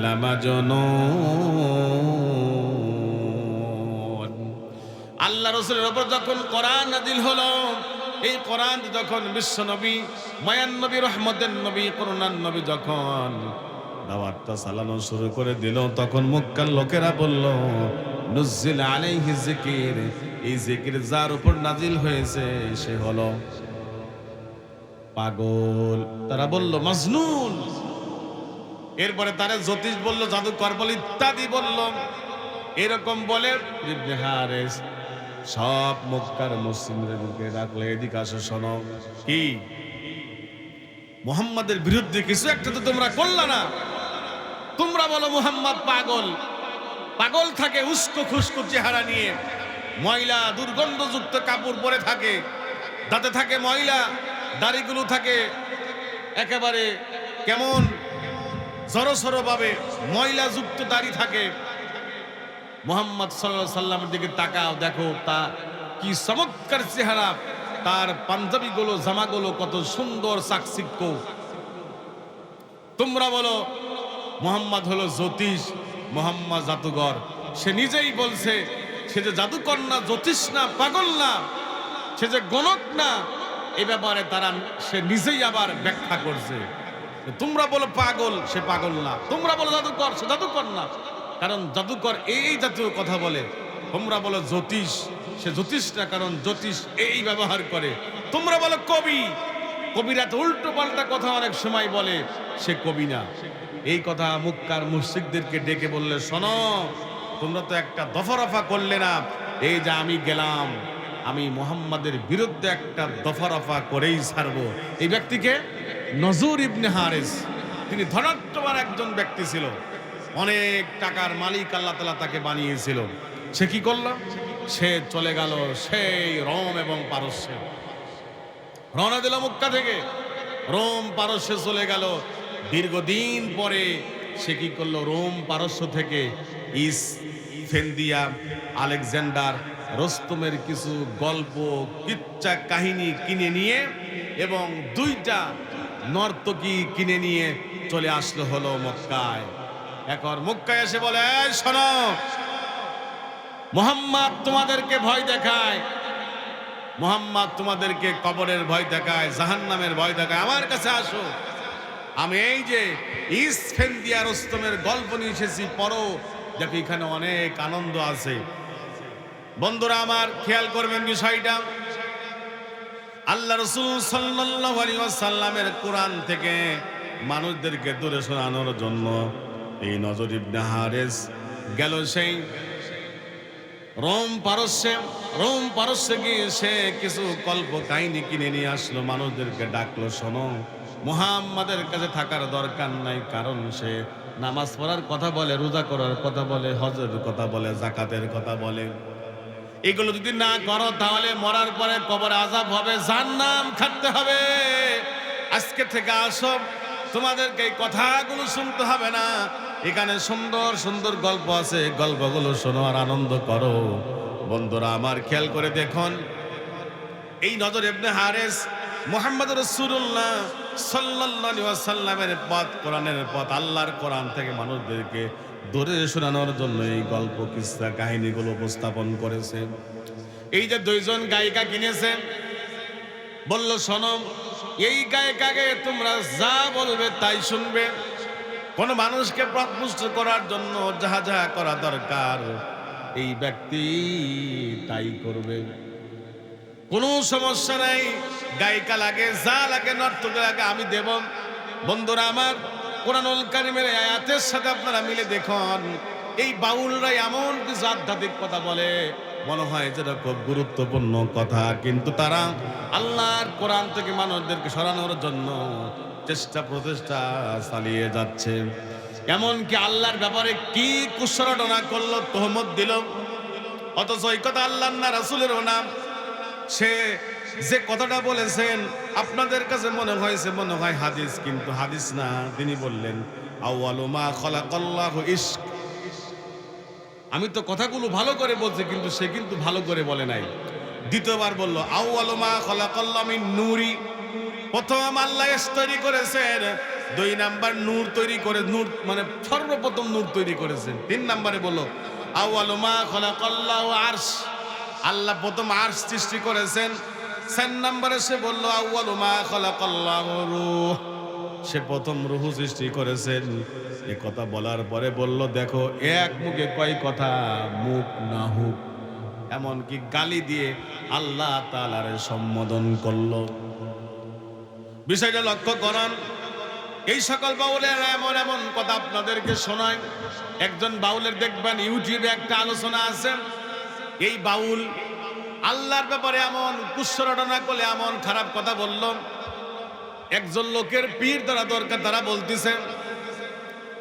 লামাজনুন। আল্লাহ রাসূলের উপর যখন কোরআন নাযিল হলো, এই কোরআন যখন বিশ্ব নবী, মায়ান নবী, রহমতের নবী, করুণার নবী যখন দাওয়াতটা চালানো শুরু করে দিল, তখন মক্কার লোকেরা বলল, নুজ্জিল আলাইহি যিকির, এই জিকির যার উপর নাজিল হয়েছে সে হলো পাগল। তারা বলল মাজনুন। এরপরে তারা জ্যোতিষ বলল, জাদুকর বলল, ইত্যাদি বলল। এরকম বলে ইবনে হারিস সব মক্কার মুসলিমদেরকে ডাকলে, এদিকে আসো শোনো, কি মুহাম্মাদের বিরুদ্ধে কিছু একটা তো তোমরা করলা না? তোমরা বলো মুহাম্মদ পাগল, পাগল থাকে উস্কো খুস্কো চেহারা নিয়ে, ময়লা দুর্গন্ধযুক্ত কাপড় পরে থাকে, দাঁতে থাকে ময়লা, দাড়িগুলো থাকে একেবারে কেমন জড়সড় ভাবে ময়লা যুক্ত দাড়ি থাকে। মুহাম্মদ সাল্লাল্লাহু আলাইহি সাল্লামের দিকে তাকাও, দেখো তা কি চমৎকার চেহারা, তার পাঞ্জাবিগুলো, জামাগুলো কত সুন্দর চাকচিক্য। তোমরা বলো মুহাম্মদ হলো জ্যোতিষ, মুহাম্মদ জাদুকর। সে নিজেই বলছে সে যে জাদুকর না, জ্যোতিষ না, পাগল না, সে যে গণক না। এই ব্যাপারে তারা, সে নিজেই আবার ব্যাখ্যা করছে। তোমরা বলো পাগল, সে পাগল না। তোমরা বলো জাদুকর, সে জাদুকর না। কারণ জাদুকর এই জাতীয় কথা বলে। তোমরা বলো জ্যোতিষ, সে জ্যোতিষ না, কারণ জ্যোতিষ এই ব্যবহার করে। তোমরা বলো কবি, কবিরা তো উল্টো পাল্টা কথা অনেক সময় বলে, সে কবি না। এই কথা মুক্কার মুশরিকদেরকে ডেকে বললে, শোনো, তোমরা তো একটা দফারফা করলে না, এই যে আমি গেলাম, আমি মুহাম্মাদের বিরুদ্ধে একটা দফারফা করেই ছাড়বো। এই ব্যক্তিকে নজর ইবনে হারিস, তিনি ধনাঢ্যবান একজন ব্যক্তি ছিল, অনেক টাকার মালিক আল্লাহ তাআলা তাকে বানিয়েছিল। সে কি করলো? সে চলে গেল সেই রোম এবং পারস্যে, রওনা দিল মক্কা থেকে, রোম পারস্যে চলে গেল। দীর্ঘদিন পরে সে কি করলো? রোম পারস্য থেকে ইসফেন্দিয়া, আলেকজান্ডার, রোস্তমের কিছু গল্প, কিচ্ছা কাহিনী কিনে নিয়ে এবং 2টা নর্তকী কিনে নিয়ে চলে আসলো হলো মক্কায়। এখন মক্কায় এসে বলে, এই শোনো, মুহাম্মদ তোমাদেরকে ভয় দেখায়, মুহাম্মদ তোমাদেরকে কবরের ভয় দেখায়, জাহান্নামের ভয় দেখায়, আমার কাছে আসো, আমি এই যে ইসফেন্দিয়া রোস্তমের গল্প নিয়ে এসেছি, পড়ো, দেখো এখানে অনেক আনন্দ আছে। বন্ধুরা আমার, খেয়াল করবেন বিষয়টা, আল্লাহ রাসূল সাল্লাল্লাহু আলাইহি ওয়াসাল্লামের কোরআন থেকে মানুষদেরকে দূরে সরানোর জন্য এই নজর ইবনে হারিস গেল সেই রোম পারস্যে গিয়ে সে কিছু কল্প কাহিনী কিনে নিয়ে আসলো, মানুষদেরকে ডাকলো, শোনো, মুহাম্মাদের কাছে থাকার দরকার নাই, কারণ সে নামাজ পড়ার কথা বলে, রোজা করার কথা বলে, হজের কথা বলে, যাকাতের কথা বলে। এগুলো যদি না করো তাহলে মরার পরে কবরে আযাব হবে, জাহান্নাম খাটতে হবে। আজকে থেকে আসো, তোমাদেরকে এই কথাগুলো শুনতে হবে না, এখানে সুন্দর সুন্দর গল্প আছে, গল্পগুলো শোনো আর আনন্দ করো। বন্ধুরা আমার, খেয়াল করে দেখুন, এই নজর ইবনে হারিস মুহাম্মদ রাসূলুল্লাহ সাল্লাল্লাহু আলাইহি ওয়াসাল্লামের পথ, কোরআনের পথ, আল্লাহর কোরআন থেকে মানুষদেরকে দূরে শোনানোর জন্য এই গল্প কিসসা কাহিনীগুলো উপস্থাপন করেছে। এই যে 2জন গায়িকা কিনেছেন, বলল, শোনো, এই গায়িকাকে তোমরা যা বলবে তাই শুনবে, কোন মানুষকে পথভ্রষ্ট করার জন্য যাহা যাহা করা দরকার এই ব্যক্তি তাই করবে, কোনো সমস্যা নাই, গায়িকা লাগে, যা লাগে, নর্তকী লাগে, আমি দেব। বন্ধুরা আমার, কোরআনুল কারীমের আয়াতের সাথে আপনারা মিলে দেখুন, এই বাউলরা এমন কিছু আধ্যাত্মিক কথা বলে, মনে হয় যেটা খুব গুরুত্বপূর্ণ কথা, কিন্তু তারা আল্লাহর কোরআন থেকে মানুষদেরকে সরানোর জন্য চেষ্টা প্রচেষ্টা চালিয়ে যাচ্ছে। এমনকি আল্লাহর ব্যাপারে কি কুশরটনা করলো, তহমত দিল, অথচ এই কথা আল্লাহর না রাসূলেরও না। সে যে কথাটা বলেছেন আপনাদের কাছে মনে হয় হাদিস, কিন্তু হাদিস না। তিনি বললেন, আউয়ালু মা খালাকাল্লাহু ইশক। আমি তো কথাগুলো ভালো করে বলছি, কিন্তু সে কিন্তু ভালো করে বলে নাই। দ্বিতীয়বার বলল, আউয়ালু মা খালাকাল্লাহু মিন নূরি। প্রথম আল্লাহ তৈরি করেছেন, 2 নাম্বার নূর তৈরি করে, নূর মানে সর্বপ্রথম নূর তৈরি করেছেন। 3 নম্বরে বলল, আউয়ালু মা খালাকাল্লাহু আরশ। আল্লাহ প্রথম আরশ সৃষ্টি করেছেন। 4 নম্বরে সে বলল, আউয়ালু মা খালাকাল্লাহু রূহ। সে প্রথম রূহ সৃষ্টি করেছেন। এই কথা বলার পরে বলল, দেখো, এক মুখে কয় কথা, মুখ না হুক। এমনকি গালি দিয়ে আল্লাহ তাআলার সম্বোধন করলো। বিষয়টা লক্ষ্য করেন, এই সকল বাউলেরা এমন এমন কথা আপনাদেরকে শোনায়। একজন বাউলের দেখবেন ইউটিউবে একটা আলোচনা আছে, এই বাউল আল্লাহর ব্যাপারে এমন কুশরটনা করলে, এমন খারাপ কথা বলল। একজন লোকের পীর ধরা দরকার, তারা বলতেছে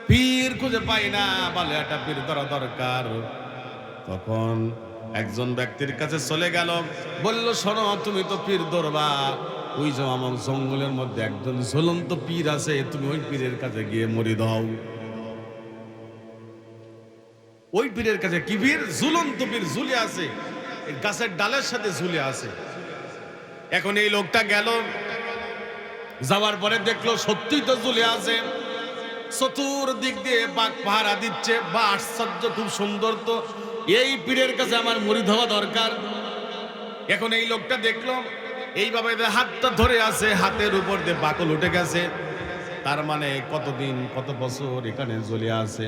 পীর খুঁজে পাই না, বলে একটা পীর ধরা দরকার। তখন একজন ব্যক্তির কাছে চলে গেল, বলল, শোনো, তুমি তো পীর ধরবা, ওই যে আমার জঙ্গলের মধ্যে একজন ঝুলন্ত পীর আছে, তুমি ওই পীরের কাছে গিয়ে মরি দাও। ওই পীরের কাছে কি পীর? ঝুলন্ত পীর, ঝুলে আছে, গাছের ডালের সাথে ঝুলে আছে। এখন এই লোকটা গেল, যাওয়ার পরে দেখলো সত্যিই তো ঝুলে আছে, চতুর্দিক দিয়ে বাঘ পাহারা দিচ্ছে। বা আশ্চর্য, খুব সুন্দর তো, এই পীরের কাছে আমার মুরিদ হওয়া দরকার। এখন এই লোকটা দেখলো এইভাবে হাতটা ধরে আছে, হাতের উপর দিয়ে বাকল উঠে গেছে, তার মানে কতদিন কত বছর এখানে জ্বলে আছে।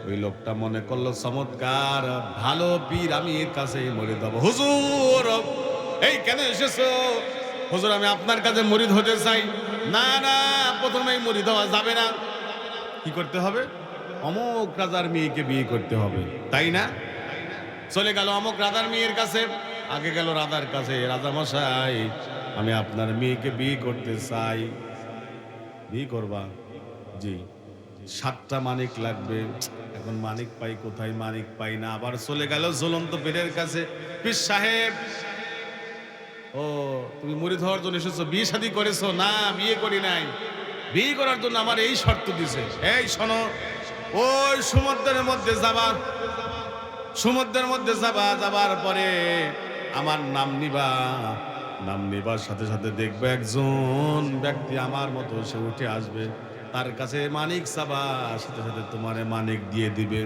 ওই লোকটা মনে করলো চমৎকার, ভালো পীর, আমি এর কাছে মরিদ হব। হুজুর, এই কেন এসেছো? হুজুর, আমি আপনার কাছে মরিদ হতে চাই। না না, প্রথমেই মরিদ হওয়া যাবে না। কি করতে হবে? অমুক রাজার মেয়েকে বিয়ে করতে হবে, তাই না? চলে গেল অমুক রাজার মেয়ের কাছে, আগে গেল রাজার কাছে। রাজা মশাই, আমি আপনার মেয়েকে বিয়ে করতে চাই। বিয়ে করবা? জি। 7টা মানিক লাগবে। এখন মানিক পাই কোথায়? মানিক পাই না। আবার চলে গেল ঝুলন্ত পীরের কাছে। পীর সাহেব, ও তুমি মুরিদ হওয়ার জন্য এসেছো, বিয়ে শাদী করেছো? না, বিয়ে করি নাই। বিয়ে করার জন্য আমার এই শর্ত দিছে। এই শোনো, ওই সমুদ্রের মধ্যে যাবা, সমুদ্রের মধ্যে যাবা, যাবার পরে আমার নাম নিবা। নাম নিবার সাথে সাথে দেখবে একজন ব্যক্তি আমার মতো সে উঠে আসবে, তার কাছে মানিক চাবা, সাথে সাথে তোমারে মানিক দিয়ে দিবে।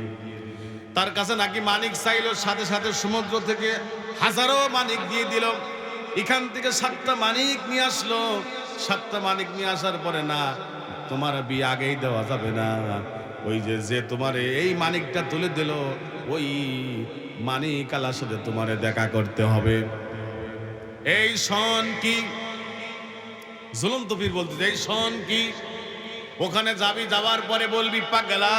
তার কাছে নাকি মানিক চাইলো, সাথে সাথে সমুদ্র থেকে হাজারো মানিক দিয়ে দিল। এখান থেকে 7টা মানিক নিয়ে আসলো। 7টা মানিক নিয়ে আসার পরে, না, তোমার বিয়ে আগেই দেওয়া যাবে না। ওই যে তোমার এই মানিকটা তুলে দিল, ওই মানিক আলার সাথে তোমারে দেখা করতে হবে। এই শোন কি, ঝুলন্ত পীর বলতে, এই শোন কি, ওখানে যাবি, যাওয়ার পরে বলবি পাগলা।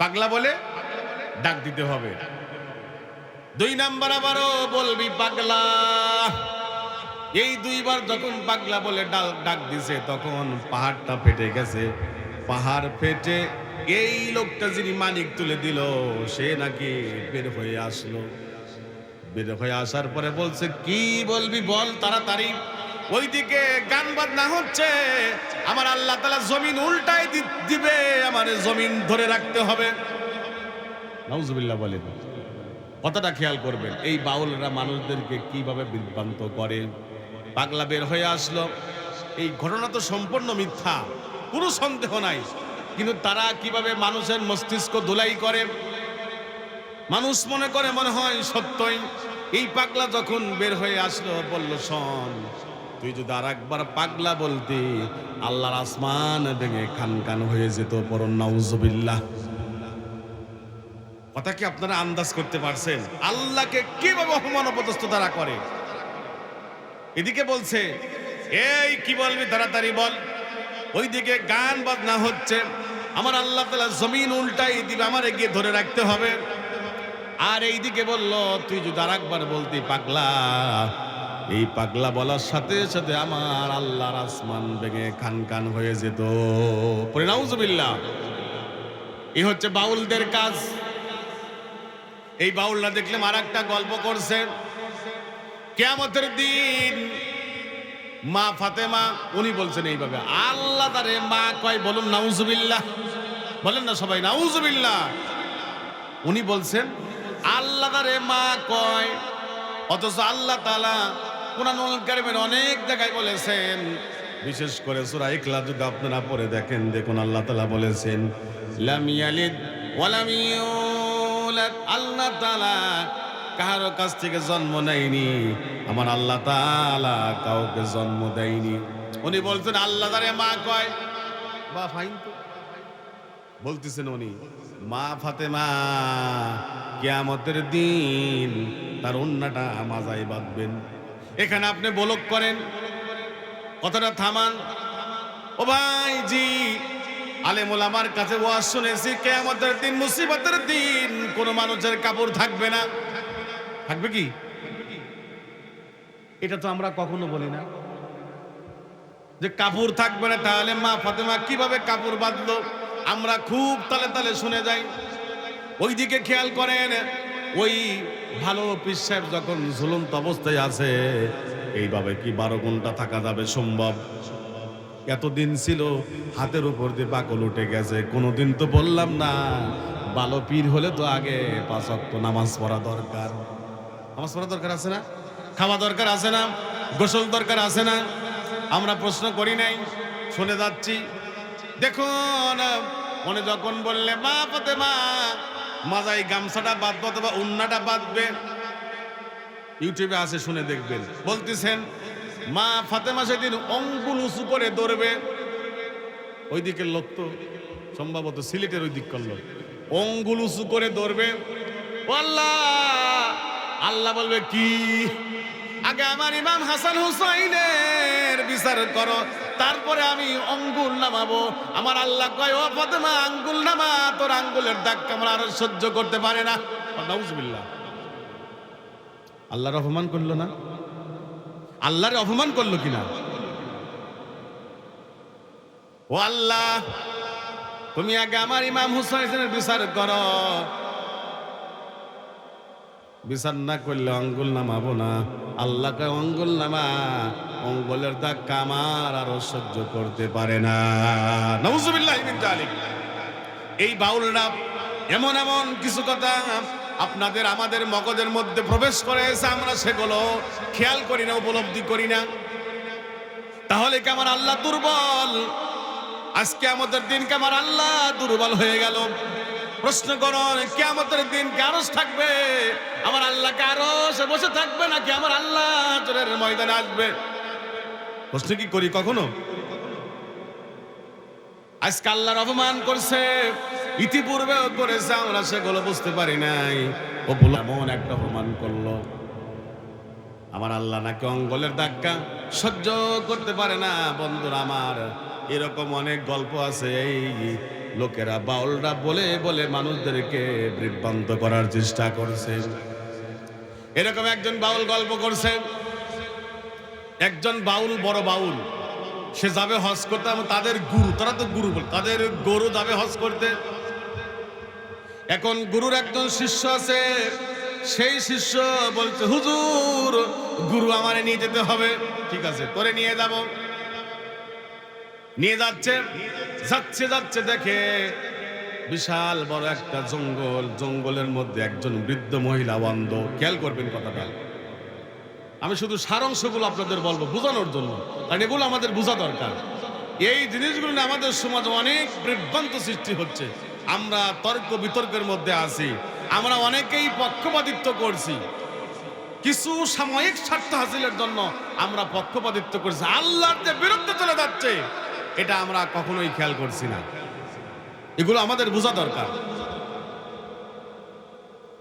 পাগলা বলে ডাক দিতে হবে। 2 নাম্বার আবারও বলবি পাগলা। এই 2বার যখন পাগলা বলে ডাক দিছে, তখন পাহাড়টা ফেটে গেছে। পাহাড় ফেটে এই লোকটা যিনি মানিক তুলে দিল, সে নাকি বের হয়ে আসলো। বের হয়ে আসার পরে বলছে, কি বলবি বল তাড়াতাড়ি। ওইদিকে গান বাজনা হচ্ছে, আমার আল্লাহ তাআলা জমিন উল্টাই দিবে, আমার জমিন ধরে রাখতে হবে। নাউজুবিল্লাহ বলেন। কথাটা খেয়াল করবেন, এই বাউলরা মানুষদেরকে কিভাবে বিভ্রান্ত করে। পাগলা বের হয়ে আসলো। এই ঘটনা তো সম্পূর্ণ মিথ্যা, কোনো সন্দেহ নাই, কিন্তু তারা কিভাবে মানুষের মস্তিষ্ক ধুলাই করে, মানুষ মনে করে মনে হয় সত্যই। এই পাগলা যখন বের হয়ে আসলো, বলল, শোন, তুই যদি আর একবার পাগলা বলতি, আল্লাহর আসমান ভেঙে খান খান হয়ে যেত। পরন নাউজুবিল্লাহ। কথা কি আপনারা আন্দাজ করতে পারছেন আল্লাহকে কিভাবে অপমান অপদস্থ তারা করে? এদিকে বলছে, এই কি বলবি তাড়াতাড়ি বল। ওইদিকে গান বাজনা হচ্ছে, আমার আল্লাহ তাআলা জমিন উল্টাই দিবে, আমারে গিয়ে ধরে রাখতে হবে। আর এইদিকে বলল, তুই যদি আর একবার বলতি পাগলা, এই পাগলা বলার সাথে সাথে আমার আল্লাহর আসমান ভেঙে খান খান হয়ে যেত। পরে নাউজুবিল্লাহ। এই হচ্ছে বাউলদের কাজ। এই বাউলরা দেখলাম আর একটা গল্প করছে। কিয়ামতের দিন মা ফাতেমা, উনি বলছেন এইভাবে, আল্লাহ তারে মা কয়, বলুন নাউজুবিল্লাহ, বলেন না সবাই নাউজুবিল্লাহ। উনি বলছেন আল্লাহ তারে মা কয়, অথচ আল্লাহ তাআলা কুরআনুল কারীমের অনেক জায়গায় বলেছেন, বিশেষ করে সূরা ইখলাস যদি আপনারা পড়ে দেখেন, দেখুন আল্লাহ তাআলা বলেছেন, লাম ইয়ালিদ ওয়া লাম ইউলাদ। আল্লাহ তাআলা কারো কাছ থেকে জন্ম নেয়নি, আমার আল্লাহ তাআলা কাউকে জন্ম দেয়নি। উনি বলছেন আল্লাহ তারে মা কয়, বা ফাইন তো বলতেছেন উনি, মা ফাতেমা কিয়ামতের দিন তার ওন্নাটা মাজায় বাঁধবেন। এখানে আপনি বলক করেন, কথাটা থামান। ও ভাই জি, আলেম ওলামার কাছে ওয়াজ শুনেছি, কিয়ামতের দিন, মুসিবতের দিন কোন মানুষের কাপড় থাকবে না। থাকবে কি? এটা তো আমরা কখনো বলি না যে কাপড় থাকবে না। তাহলে মা ফাতেমা কিভাবে কাপড় বাঁধলো? আমরা খুব তালে তালে শুনে যাই। ওইদিকে খেয়াল করেন, ওই ভালো পীর সাহেব যখন ঝুলন্ত অবস্থায় আছে, এইভাবে কি 12 ঘন্টা থাকা যাবে সম্ভব? এতদিন ছিল হাতের উপর দিয়ে বাকল উঠে গেছে। কোনোদিন তো বললাম না, ভালো পীর হলে তো আগে 5 ওয়াক্ত নামাজ পড়া দরকার। নামাজ পড়া দরকার আছে না? খাওয়া দরকার আছে না? গোসল দরকার আছে না? আমরা প্রশ্ন করি নাই, শুনে যাচ্ছি। দেখুন, মনে যখন বললে মা ফাতেমা মাজায় গামছাটা বাঁধবে অথবা উন্নাটা বাঁধবে, ইউটিউবে আছে, শুনে দেখবেন। বলতেছেন মা ফাতেমা সেদিন অঙ্গুল উঁচু করে ধরবে। ওইদিকে লোক তো সম্ভবত সিলেটের ওই দিক করলো, অঙ্গুল উঁচু করে ধরবে, ও আল্লাহ, আল্লাহ বলবে কি, আগে আমার ইমাম হাসান হুসাইনের বিচার করো, তারপরে আমি আঙ্গুল নামাবো। আমার আল্লাহ কয়, ও ফাতেমা আঙ্গুল নামা, তোর আঙ্গুলের দাগ আমার আর সহ্য করতে পারে না। নাউজুবিল্লাহ। আল্লাহর অপমান করলো না? আল্লাহর অপমান করলো কিনা? ও আল্লাহ, তুমি আগে আমার ইমাম হুসাইনের বিচার করো, বিচার না করলে আঙ্গুল নামাবো না। আল্লাহকে আঙ্গুল নামা, আঙ্গুলের দাগ আমার আরো সহ্য করতে পারে না। নাউজুবিল্লাহ মিন যালিক। এই বাউলরা এমন এমন কিছু কথা আপনাদের আমাদের মগজের মধ্যে প্রবেশ করেছে, আমরা সেগুলো খেয়াল করি না, উপলব্ধি করি না। তাহলে কি আমার আল্লাহ দুর্বল? আজকে আমাদের দিন কি আমার আল্লাহ দুর্বল হয়ে গেল? প্রশ্ন করুন, কিয়ামতের দিন কি আরশ থাকবে? আমার আল্লাহ কি আরশে বসে থাকবে, নাকি আমার আল্লাহ হাশরের ময়দানে আসবে? প্রশ্ন কি করি কখনো? আজকে আল্লাহর অপমান করছে, ইতিপূর্বেও করেছে, আমরা সেগুলো বুঝতে পারি নাই। ও এমন একটা অপমান করলো, আমার আল্লাহ নাকি অঙ্গলের ধাক্কা সহ্য করতে পারে না। বন্ধুরা আমার, এরকম অনেক গল্প আছে। এই লোকেরা, বাউলরা বলে বলে মানুষদেরকে বিভ্রান্ত করার চেষ্টা করছে। এরকম একজন বাউল গল্প করছে, একজন বাউল, বড় বাউল, সে যাবে হজ করতে। তাদের গুরু, তারা তো গুরু বল, তাদের গরু যাবে হজ করতে। এখন গুরুর একজন শিষ্য আছে, সেই শিষ্য বলছে, হুজুর গুরু আমারে নিয়ে যেতে হবে। ঠিক আছে, তোরে নিয়ে যাব। নিয়ে যাচ্ছে, যাচ্ছে যাচ্ছে দেখে বিশাল বড় একটা জঙ্গল, জঙ্গলের মধ্যে একজন বৃদ্ধ মহিলা অন্ধ। খেয়াল করবেন কথাটা, আমি শুধু সারাংশগুলো আপনাদের বলবো বোঝানোর জন্য, কারণ এগুলো আমাদের বোঝা দরকার। এই জিনিসগুলো নিয়ে আমাদের সমাজে অনেক বিভ্রান্ত সৃষ্টি হচ্ছে। আমরা তর্ক বিতর্কের মধ্যে আছি, আমরা অনেকেই পক্ষপাতিত্ব করছি, কিছু সাময়িক স্বার্থ হাসিলের জন্য আমরা পক্ষপাতিত্ব করছি। আল্লাহর যে বিরুদ্ধে চলে যাচ্ছে, এটা আমরা কখনোই খেয়াল করছি না। এগুলো আমাদের বোঝা দরকার।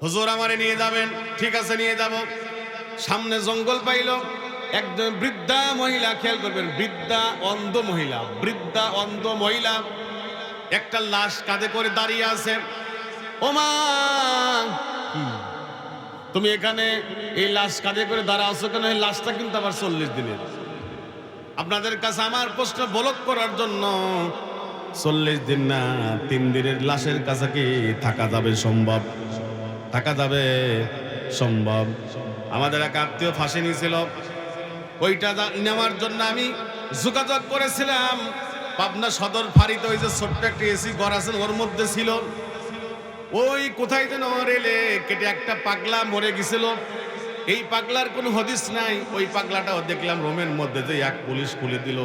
হুজুর আমারে নিয়ে যাবেন, ঠিক আছে নিয়ে যাব। সামনে জঙ্গল পাইল, একজন বৃদ্ধা মহিলা, খেয়াল করবেন, বৃদ্ধা অন্ধ মহিলা, বৃদ্ধা অন্ধ মহিলা একটা লাশ কাঁধে করে দাঁড়িয়ে আছে। ও মা, তুমি এখানে এই লাশ কাঁধে করে দাঁড়া আছো কেন? এই লাশটা কিন্তু আবার 40 দিনের। আপনাদের কাছে আমার প্রশ্ন বলক করার জন্য, 40 দিন না 3 দিনের লাশের কাছে কি থাকা যাবে সম্ভব? থাকা যাবে সম্ভব? আমাদের এক আত্মীয় ফাঁসি নিয়েছিল, ওইটা নেওয়ার জন্য আমি যোগাযোগ করেছিলাম। পাবনা সদর ফাঁড়িতে ওই যে ছোট্ট একটা এসি ঘর আছে, ওর মধ্যে ছিল। ওই কোথায় যেন রেলে কেটে একটা পাগলা মরে গেছিল। এই পাগলার কোনো হদিস নাই। ওই পাগলাটাও দেখলাম রুমের মধ্যে যে এক পুলিশ খুলে দিল,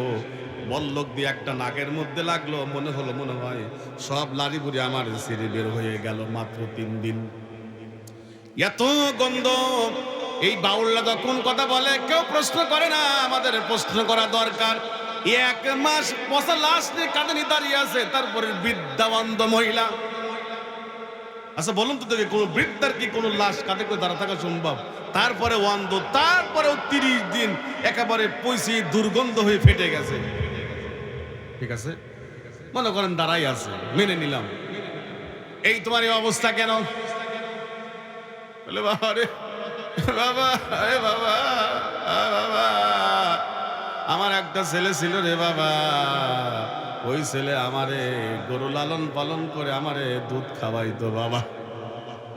বল্লক দিয়ে একটা নাকের মধ্যে লাগলো। মনে হলো মনে হয় সব লারি বুড়ি আমার সিঁড়ি বের হয়ে গেল মাত্র 3 দিন। এত গন্ধ। এই বাউলরা যখন কথা বলে কেউ প্রশ্ন করে না, আমাদের প্রশ্ন করা দরকার। 1 মাস পচা লাশ নিয়ে কাঁধে নিয়ে দাঁড়িয়ে আছে, তারপরে বৃদ্ধা অন্ধ মহিলা। আচ্ছা বলুন তো দেখে, কোন বৃদ্ধার কি কোন লাশ কাঁধে করে দাঁড়া থাকা সম্ভব? তারপরে অন্ধ, তারপরেও 30 দিন একেবারে পয়সি দুর্গন্ধ হয়ে ফেটে গেছে। ঠিক আছে, মনে করেন দাঁড়াই আছে, মেনে নিলাম। এই তোমার এই অবস্থা কেন? বলে বাবা রে বাবা, আরে বাবা, বাবা, আমার একটা ছেলে ছিল রে বাবা। ওই ছেলে আমারে গরু লালন পালন করে আমারে দুধ খাওয়াইতো বাবা।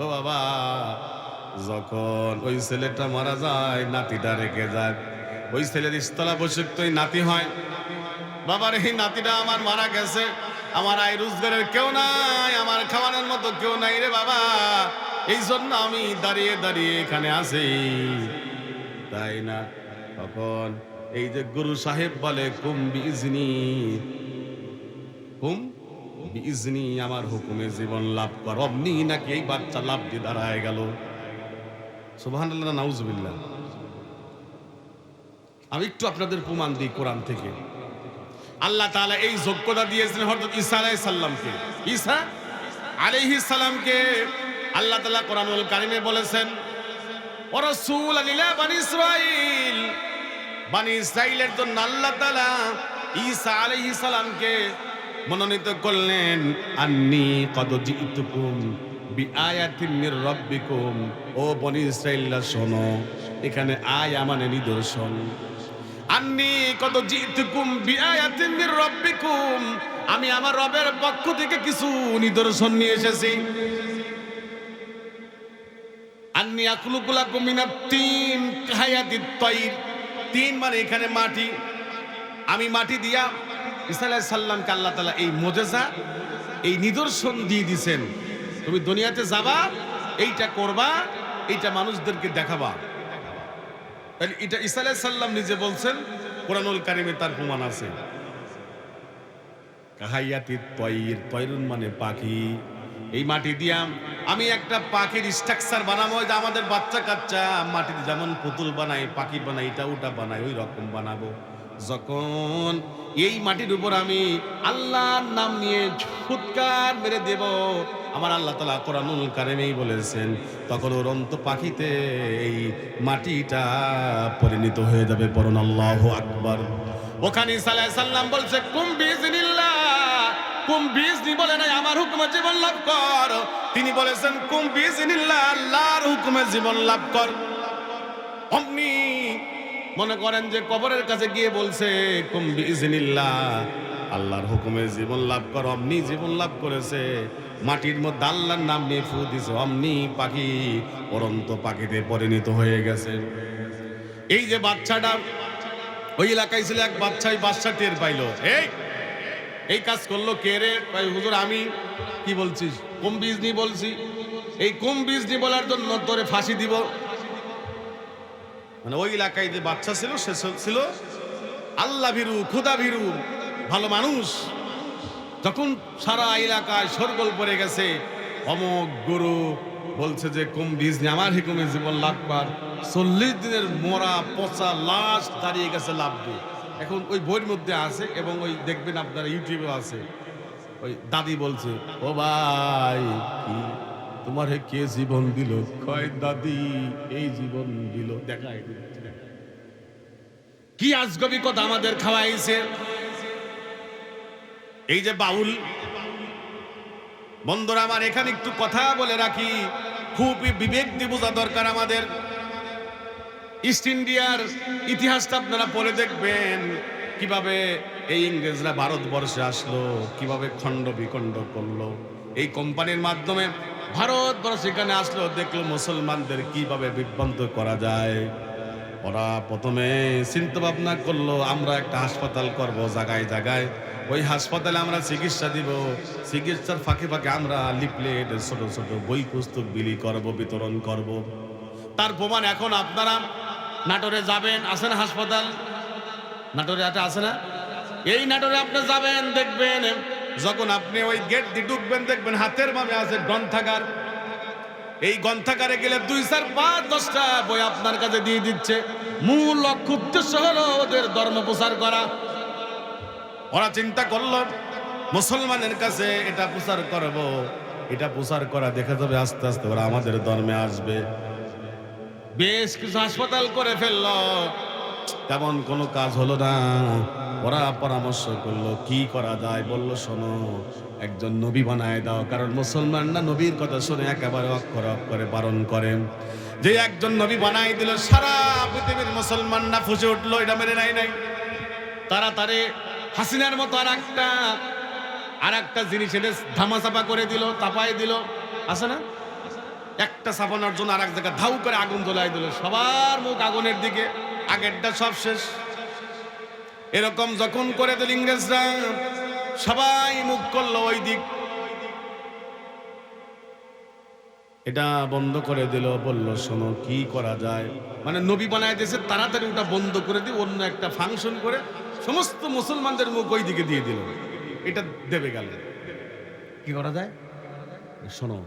ও বাবা, যখন ওই ছেলেটা মারা যায়, নাতিটা রেখে যায়। ওই ছেলের স্থলাভিষিক্তই নাতি হয়। বাবার এই নাতিটা আমার মারা গেছে, আমার আয় রোজগারের কেউ নাই, আমার খাওয়ানোর মতো কেউ নাই রে বাবা। এই জন্য আমি দাঁড়িয়ে দাঁড়িয়ে এখানে আছি, তাই না? তখন এই যে গুরু সাহেব বলে, কুম বিইজনি, কুম বিইজনি, আমার হুকুমে জীবন লাভ কর। অমনি নাকি এই বাচ্চা লাভ দিয়ে দাঁড়ায় গেল। সুবহানাল্লাহ, নাউজুবিল্লাহ। আমি একটু আপনাদের প্রমাণ দিই কোরআন থেকে। আল্লাহ তাআলা এই যোগ্যতা দিয়েছেন হযরত ঈসা আলাইহিস সালামকে। ঈসা আলাইহিস সালামকে আল্লাহ তাআলা কোরআনুল কারীমে বলেছেন ওয়া রাসূলান ইলা বানি ইসরাঈল, বানি ইসরাঈলের জন্য আল্লাহ তাআলা ঈসা আলাইহিস সালামকে মনোনীত করলেন। আন্নী কদ জিতুকুম বিআয়াতিন মির রাব্বিকুম, ও বনি ইসরাঈলরা শোনো, এখানে আয়া মানে নিদর্শন। আন্নী কদ জিতুকুম বিআয়াতিন মির রাব্বিকুম, আমি আমার রবের পক্ষ থেকে কিছু নিদর্শন নিয়ে এসেছি। আন্নী আখলুকু লাকুম মিনাত তিন কাহায়াতিত তাইর, তিন মানে এখানে মাটি, আমি মাটি দিয়া ঈসা আলাইহিস সালামকে আল্লাহ তাআলা এই মুজিজা, এই নিদর্শন দিয়ে দিয়েছেন। তুমি দুনিয়াতে যাবা, এইটা করবা, এইটা মানুষদেরকে দেখাবা। তাহলে এটা ঈসা আলাইহিস সালাম নিজে বলছেন, কোরআনুল কারীমে তার প্রমাণ আছে। কাহায়াতিত তাইর, তাইরুন মানে পাখি, এই মাটি দিয়া আমি একটা পাখির স্ট্রাকচার বানাবো, যে আমাদের বাচ্চা কাচ্চা মাটির যেমন পুতুল বানায়, পাখি বানায়, এটা ওটা বানায়, ওই রকম বানাবো। যখন এই মাটির উপর আমি আল্লাহর নাম নিয়ে ফুৎকার মেরে দেব, আমার আল্লাহ তাআলা কোরআনুল কারীমেই বলেছেন, তখন উড়ন্ত পাখিতে এই মাটিটা পরিণত হয়ে যাবে। পড়ুন আল্লাহু আকবার। ওখানে ঈসা আলাইহিস সালাম বলছে কুম বিইজনিল্লাহ, কুম বিইজনি বলে নাই আমার হুকুমে জীবন লাভ কর, তিনি বলেছেন কুম বিইজনিল্লাহ, আল্লাহর হুকুমে জীবন লাভ কর। অমনি মনে করেন যে কবরের কাছে গিয়ে বলছে কুম বিইজনিল্লাহ, আল্লাহর হুকুমে জীবন লাভ কর, অমনি জীবন লাভ করেছে। মাটির মধ্যে আল্লাহর নাম নিয়ে ফু দিছে, অমনি পাখি উড়ন্ত পাখিতে পরিণত হয়ে গেছে। এই যে বাচ্চাটা ওই এলাকায় ছিল এক বাচ্চা, ওই বাচ্চা টের পাইলো এই কাজ করলো কে রে? হুজুর আমি। কি বলছিস? কুম বিইজনি বলছি। এই কুম বিইজনি বলার জন্য তোরে ফাঁসি দিব। মানে ওই এলাকায় যে বাচ্চা ছিল সে ছিল আল্লাহ ভীরু, খুদা ভীরু, ভালো মানুষ। যখন সারা এলাকায় শোরগোল পড়ে গেছে, অমক গুরু বলছে যে কুম বিইজনি আমার হুকুমে জীবন লাভ কর, 40 দিনের মরা পচা লাশ দাঁড়িয়ে গেছে লাভবে। এখন ওই বইয়ের মধ্যে আছে এবং ওই দেখবেন আপনারা ইউটিউবে আছে। ওই দাদি বলছে, ও ভাই কি তোমার কে জীবন দিল? কয় দাদি এই জীবন দিল। দেখায় কি আজগবি কথা আমাদের খাওয়াইছে। এই যে বাউল বন্ধুরা আমার, এখানে একটু কথা বলে রাখি, খুবই বিবেক দিয়ে বোঝা দরকার আমাদের। ইস্ট ইন্ডিয়ার ইতিহাসটা আপনারা পড়ে দেখবেন, কিভাবে এই ইংরেজরা ভারতবর্ষে আসলো, কিভাবে খণ্ড বিখণ্ড করলো। এই কোম্পানির মাধ্যমে ভারতবর্ষ এখানে আসলো, দেখলো মুসলমানদের কিভাবে বিভ্রান্ত করা যায়। ওরা প্রথমে চিন্তা ভাবনা করলো আমরা একটা হাসপাতাল করব জায়গায় জায়গায়, ওই হাসপাতালে আমরা চিকিৎসা দিব, চিকিৎসার ফাঁকে ফাঁকে আমরা লিফলেট, ছোট ছোট বই পুস্তক বিলি করব, বিতরণ করব। তার প্রমাণ এখন আপনারা নাটোরে যাবেন, আছে না হাসপাতাল? নাটোরে আছে না? এই নাটোরে আপনি যাবেন, দেখবেন যখন আপনি ওই গেট দিয়ে ঢুকবেন, দেখবেন হাতের বামে আছে গ্রন্থাগার। এই গ্রন্থাগারে গেলে 2, 4, 5, 10টা বই আপনার কাছে দিয়ে দিচ্ছে। মূল লক্ষ্য উদ্দেশ্য হলো ওদের ধর্ম প্রচার করা। ওরা চিন্তা করলো মুসলমানের কাছে এটা প্রচার করব, এটা প্রচার করা দেখা যাবে আস্তে আস্তে ওরা আমাদের ধর্মে আসবে। বেশ কিছু হাসপাতাল করে ফেললো, তেমন কোনো কাজ হলো না। ওরা পরামর্শ করলো কি করা যায়। বলল শোনো, একজন নবী বানায় দাও, কারণ মুসলমানরা নবীর কথা শুনে একেবারে অক্ষরে অক্ষরে পালন করেন। যে একজন নবী বানাই দিল, সারা পৃথিবীর মুসলমানরা ফুসে উঠলো, এটা মেনে নাই। তাড়াতাড়ি হাসিনার মতো আর একটা জিনিস এনে ধামাচাপা করে দিল, তাপাই দিল, আছে না? একটা চাপানোর জন্য আর এক জায়গায় ধাউ করে আগুন জ্বলাই দিল, সবার মুখ আগুনের দিকে, আগেরটা সব শেষ। এরকম যখন করে দিল ইংরেজরা, সবাই মুখ করলো ওই দিক, এটা বন্ধ করে দিল। বলল শোনো কি করা যায়, মানে নবী বানায় দিয়েছে, তাড়াতাড়ি ওটা বন্ধ করে দিয়ে অন্য একটা ফাংশন করে সমস্ত মুসলমানদের মুখ ওই দিকে দিয়ে দিল। এটা দেবে গেল, কি করা যায় শোনো,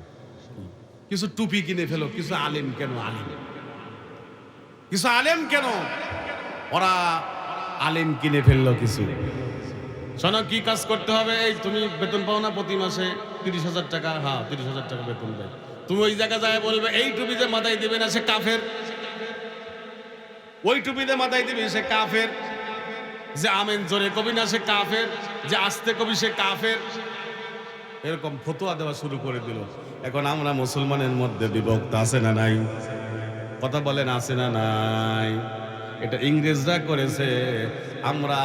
কিছু টুপি কিনে ফেলো। কিছু আলেম কেন? কিছু আলেম কেন? ওরা আলেম কিনে ফেললো কিছু। শোনো কি কাজ করতে হবে, এই তুমি বেতন পাও না প্রতি মাসে 30,000 টাকা, হ্যাঁ 30,000 টাকা বেতন দেয়। তুমি ওই জায়গা যায় বলবে এই টুপিতে মাথায় দিবে না সে কাফের, ওই টুপিতে মাথায় দিবি সে কাফের, যে আমেন জোরে কবি না সে কাফের, যে আস্তে কবি সে কাফের। এরকম ফতোয়া দেওয়া শুরু করে দিল। এখন আমরা মুসলমানের মধ্যে বিভক্ত আছে না নাই? কথা বলেন আছে না নাই? এটা ইংরেজরা করেছে, আমরা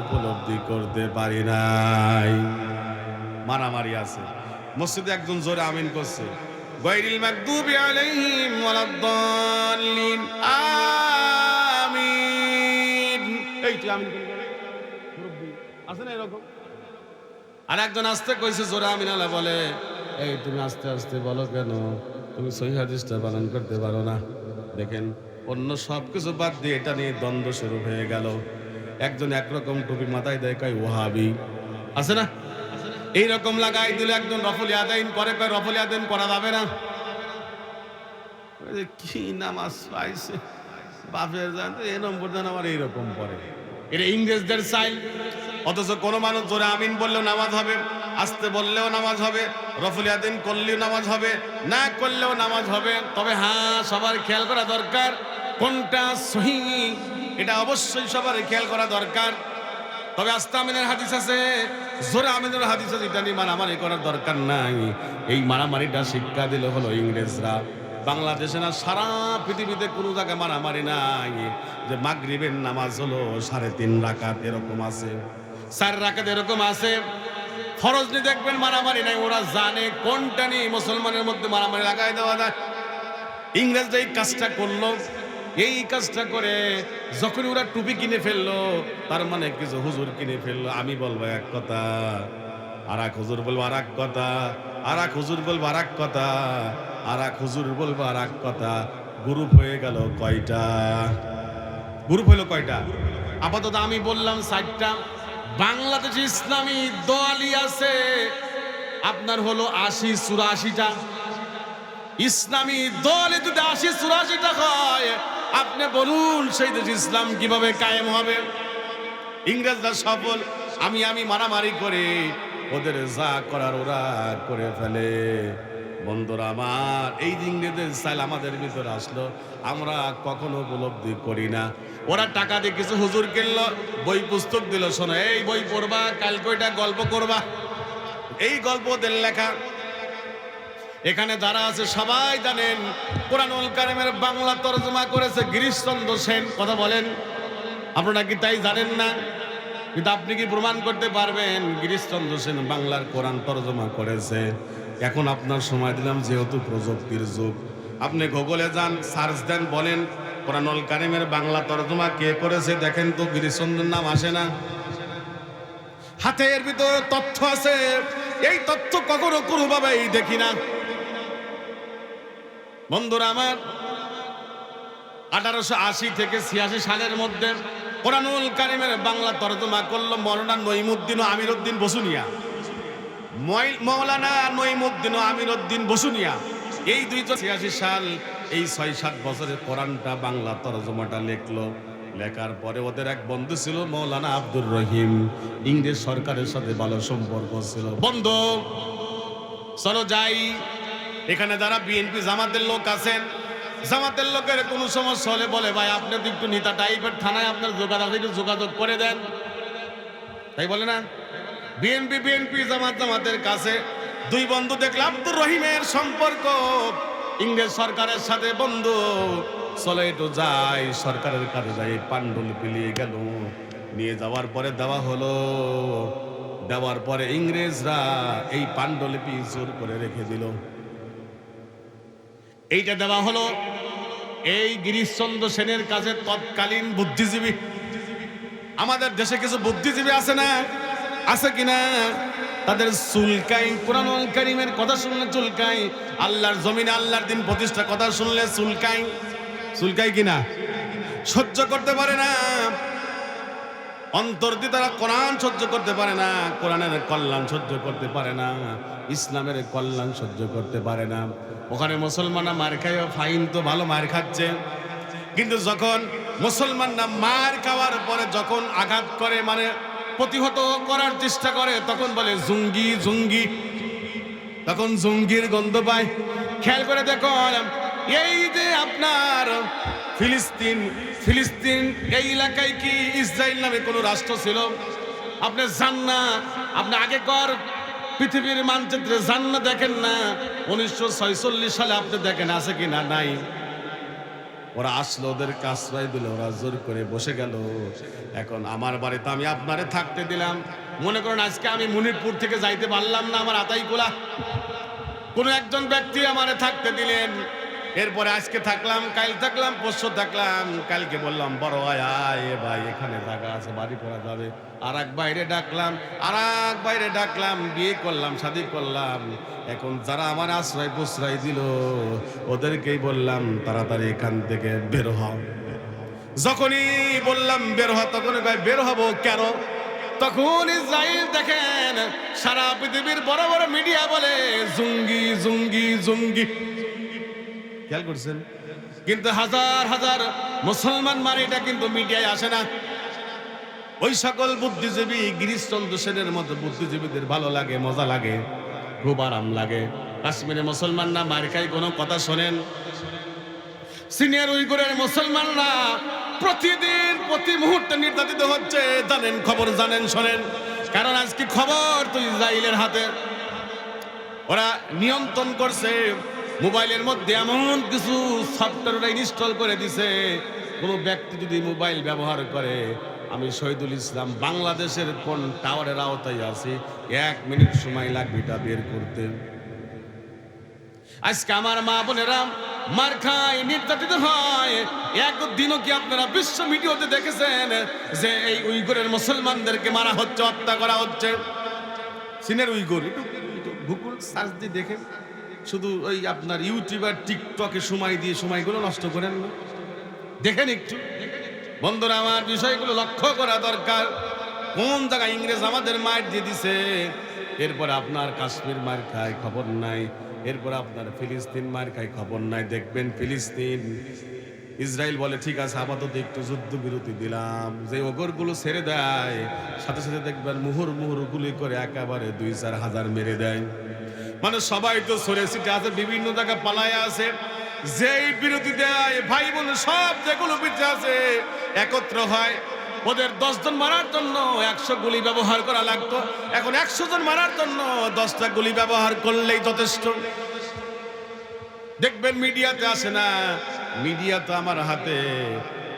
উপলব্ধি করতে পারি নাই। মারামারি আছে। মসজিদে একজন জোরে আমিন করছে, গায়রিল মাগদুবি আলাইহিম ওয়ালাদ-দাল্লিন, আমিন। এই তুই আমিন করে মুরব্বি আছে না এরকম? আর একজন আস্তে কইছে জোরে আমিন আল্লাহ বলে, এই তুমি আস্তে আস্তে বলো কেন? তুমি সহিহ হাদিসটা পালন করতে পারো না। দেখেন অন্য সব কিছু বাদ দিয়ে এটা নিয়ে দ্বন্দ্ব শুরু হয়ে গেল। একজন একরকম টুপি মাথায় দেয় কয় ওহাবি, আছে না? এইরকম লাগাই দিলে একজন রফল আদাইন করে কয় রফল আদাইন করা যাবে না। কি নামাজ পাইছে বাপের জান, এই নম্বর জান আমার এইরকম পড়ে। এটা ইংরেজদের চাই। অথচ কোনো মানুষ জোরে আমিন বললেও নামাজ হবে, আস্তে বললেও নামাজ হবে, রফল আদাইন করলেও নামাজ হবে, না করলেও নামাজ হবে। তবে হ্যাঁ, সবার খেয়াল করা দরকার কোনটা সহিহ, এটা অবশ্যই সবার খেয়াল করা দরকার। তবে আস্তে আমিনের হাদিস আছে, জোরে আমিনের হাদিস আছে, এটা নিয়ে মারামারি করার দরকার নাই। এই মারামারিটা শিক্ষা দিল হলো ইংরেজরা। বাংলাদেশে না, সারা পৃথিবীতে কোনো জায়গায় মারামারি নাই। যে মাগরিবের নামাজ হলো 3.5 রাকাত, এরকম আছে 4 রাকাত, এরকম আছে। ফরজ নিয়ে দেখবেন মারামারি নাই। ওরা জানে কোনটা নিয়ে মুসলমানের মধ্যে মারামারি লাগাই দেওয়া যায়। ইংরেজরা এই কাজটা করলো। এই কাজটা করে যখন ওরা টুপি কিনে ফেললো, তার মানে কিছু হুজুর কিনে ফেললো। আমি বলবো এক কথা, আর এক হুজুর বলবো আর এক কথা, আর এক হুজুর বলবো আর এক কথা, আর এক হুজুর বলবো আর এক কথা। গ্রুপ হয়ে গেল কয়টা? গ্রুপ হলো কয়টা? আপাতত আমি বললাম 4টা। বাংলাদেশে ইসলামী দলই আছে আপনার হলো 80-84টা। ইসলামী দল যদি 80-84টা হয়, আপনি বলুন সেই দেশ ইসলাম কিভাবে কায়েম হবে? ইংরেজরা সফল, আমি মারামারি করে ওদের যা করার ওরা করে ফেলে। বন্ধুরা আমার, এই ইংরেজদের চাইল আমাদের ভিতরে আসলো, আমরা কখনো উপলব্ধি করি না। ওরা টাকা দিয়ে কিছু হুজুর কিনলো, বই পুস্তক দিল, শোনো এই বই পড়বা, কালকে ওইটা গল্প করবা। এই গল্প ওদের লেখা। এখানে যারা আছে সবাই জানেন কোরআনুল কারীমের বাংলা তরজমা করেছে গিরিশচন্দ্র সেন। কথা বলেন, আপনারা কি তাই জানেন না? কিন্তু আপনি কি প্রমাণ করতে পারবেন গিরিশচন্দ্র সেন বাংলার কোরআন তরজমা করেছে? এখন আপনার সময় দিলাম, যেহেতু প্রযুক্তির যুগ, আপনি গুগলে যান, সার্চ দেন, বলেন কোরআনুল কারীমের বাংলা তরজমা কে করেছে, দেখেন তো গিরিশচন্দ্রের নাম আসে না? হাতের ভিতরে তথ্য আছে, এই তথ্য কখনো কোনোভাবেই দেখি না। বন্ধুরা আমার, 1880 থেকে 86 সালের মধ্যে কোরআনুল কারীমের বাংলা তরজমা করলো মৌলানা নঈমুদ্দিন ও আমিরউদ্দিন বসুনিয়া। মৌলানা নঈমুদ্দিন ও আমিরউদ্দিন বসুনিয়া এই 286 সাল, এই 6-7 বছরের কোরআনটা বাংলা তরজমাটা লিখলো। লেখার পরে ওদের এক বন্ধু ছিল মৌলানা আব্দুর রহিম, ইংরেজ সরকারের সাথে ভালো সম্পর্ক ছিল। বন্ধু চলো যাই, এখানে যারা বিএনপি জামাতের লোক আছেন, জামাতের লোকের কোনো সমস্যা হলে বলে ভাই আপনি তো একটু নেতা টাইপের, থানায় আপনার যোগাযোগ করে দেন, তাই বলে না? বিএনপি জামাতের কাছে 2 বন্ধু দেখলাম আব্দুর রহিমের সম্পর্ক ইংরেজ সরকারের সাথে। বন্ধু চলে একটু যাই, সরকারের কাছে যাই। পাণ্ডুলিপি নিয়ে গেল, নিয়ে যাওয়ার পরে দেওয়া হলো। দেওয়ার পরে ইংরেজরা এই পাণ্ডুলিপি জোর করে রেখে দিল। এইটা দেওয়া হলো এই গিরিশচন্দ্র সেনের কাছে, তৎকালীন বুদ্ধিজীবী। আমাদের দেশে কিছু বুদ্ধিজীবী আছে না? আছে কিনা? তাদের চুলকাই, কোরআনুল কারীমের কথা শুনলে চুলকাই, আল্লাহর জমিনে আল্লাহর দিন প্রতিষ্ঠা কথা শুনলে চুলকাই কিনা? সহ্য করতে পারে না। অন্তর দিয়ে তারা কোরআন সহ্য করতে পারে না, কোরআনের কল্যাণ সহ্য করতে পারে না, ইসলামের কল্যাণ সহ্য করতে পারে না। ওখানে মুসলমানরা মার খায়, ফাইন তো ভালো মার খাচ্ছে, কিন্তু যখন মুসলমানরা মার খাওয়ার পরে যখন আঘাত করে, মানে প্রতিহত করার চেষ্টা করে তখন বলে জঙ্গি জঙ্গি, তখন জঙ্গির গন্ধ পায়। খেয়াল করে দেখুন, এই যে আপনার ফিলিস্তিন, ফিলিস্তিন এই এলাকায় কি ইসরায়েল নামে কোনো রাষ্ট্র ছিল? আপনি যান না, আপনি আগেকার পৃথিবীর মানচিত্রে যান না, দেখেন না 1946 সালে আপনি দেখেন আছে কি না? নাই। ওরা আসলো, ওদেরকে আশ্রয় দিল, ওরা জোর করে বসে গেল। এখন আমার বাড়িতে আমি আপনারে থাকতে দিলাম। মনে করেন আজকে আমি মণিপুর থেকে যাইতে পারলাম না, আমার আতাইকুলা, কোন একজন ব্যক্তি আমারে থাকতে দিলেন। এরপরে আজকে থাকলাম, কাল থাকলাম, পরশু থাকলাম, কালকে বললাম বড় ভাই আয় ভাই এখানে জায়গা আছে, বাড়ি করা যাবে। আর এক বাইরে ডাকলাম, আর এক বাইরে ডাকলাম, বিয়ে করলাম, শাদী করলাম। এখন যারা আমার আশ্রয় প্রশ্রয় দিল ওদেরকেই বললাম তাড়াতাড়ি এখান থেকে বের হও। যখনই বললাম বের হ, তখন বের হবো কেন? তখন ইসরায়েল দেখেন সারা পৃথিবীর বড় বড় মিডিয়া বলে জঙ্গি জঙ্গি জঙ্গি। খেয়াল করছেন? কিন্তু হাজার হাজার মুসলমান মানে এটা কিন্তু মিডিয়ায় আসে না। ওই সকল বুদ্ধিজীবী গিরিশচন্দ্র সেনের মতো বুদ্ধিজীবীদের ভালো লাগে, মজা লাগে, খুব আরাম লাগে। কাশ্মীরে মুসলমানরা মার খায় কোনো কথা শোনেন? সিনিয়র উইগুরের মুসলমানরা প্রতিদিন প্রতি মুহূর্তে নির্যাতিত হচ্ছে, জানেন, খবর জানেন, শোনেন। কারণ আজকে খবর তো ইসরায়েলের হাতে। ওরা নিয়ন্ত্রণ করছে, মোবাইলের মধ্যে এমন কিছু সফটওয়্যার ইনস্টল করে দিছে, কোনো ব্যক্তি যদি মোবাইল ব্যবহার করে, আমি শহীদুল ইসলাম বাংলাদেশের কোন টাওয়ারের আওতায় আছি, 1 মিনিট সময় লাগবে এটা বের করতে। আজকে আমার মা বোনেরা মার খায়, নির্যাতিত হয়। একদিনও কি আপনারা বিশ্ব মিডিয়াতে দেখেছেন যে এই উইগুরের মুসলমানদেরকে মারা হচ্ছে, হত্যা করা হচ্ছে? চীনের উইগুর, একটু গুগল সার্চ দিয়ে দেখেন। শুধু ওই আপনার ইউটিউব আর টিকটকে সময় দিয়ে সময়গুলো নষ্ট করেন না, দেখেন একটু। বন্ধুরা আমার, বিষয়গুলো লক্ষ্য করা দরকার। কোন জায়গায় ইংরেজ আমাদের মার দিয়ে দিছে, এরপরে আপনার কাশ্মীর মার খায়, খবর নাই। এরপর আপনার ফিলিস্তিন মার খায়, খবর নাই। দেখবেন ফিলিস্তিন, ইসরায়েল বলে ঠিক আছে আপাতত একটু যুদ্ধবিরতি দিলাম, যে ওগরগুলো ছেড়ে দেয় সাথে সাথে দেখবেন মুহুর মুহুর গুলি করে একেবারে 2-4 হাজার মেরে দেয়। মানে সবাই তো সরে সিটে আছে, বিভিন্ন জায়গায় পালায় আছে। যেই বিরতি দেয় ভাই বোন সব যেগুলো পিছিয়ে আছে একত্র হয়। ওদের 10 জন মারার জন্য 100 গুলি ব্যবহার করা লাগতো, এখন 100 জন মারার জন্য 10টা গুলি ব্যবহার করলেই যথেষ্ট। দেখবেন মিডিয়াতে আসে না, মিডিয়া তো আমার হাতে।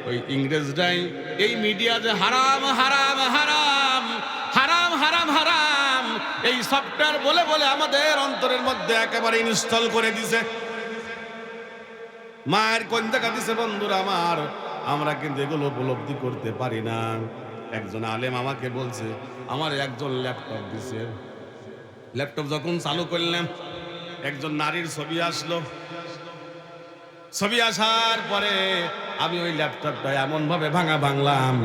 ওই ইংরেজরাই এই মিডিয়া যে হারাম হারাম হারাম হারাম হারাম হারাম এই সফটওয়্যার বলে বলে আমাদের অন্তরের মধ্যে একেবারে ইনস্টল করে দিছে। মায়ের কোন জায়গা দিছে বন্ধুরা আমার, আমরা কিন্তু এগুলো উপলব্ধি করতে পারি না। একজন আলেম আমাকে বলছে, আমার একজন ল্যাপটপ দিছে, ল্যাপটপ যখন চালু করলাম একজন নারীর ছবি আসলো। ছবি আসার পরে আমি ওই ল্যাপটপটা এমন ভাবে ভাঙলাম,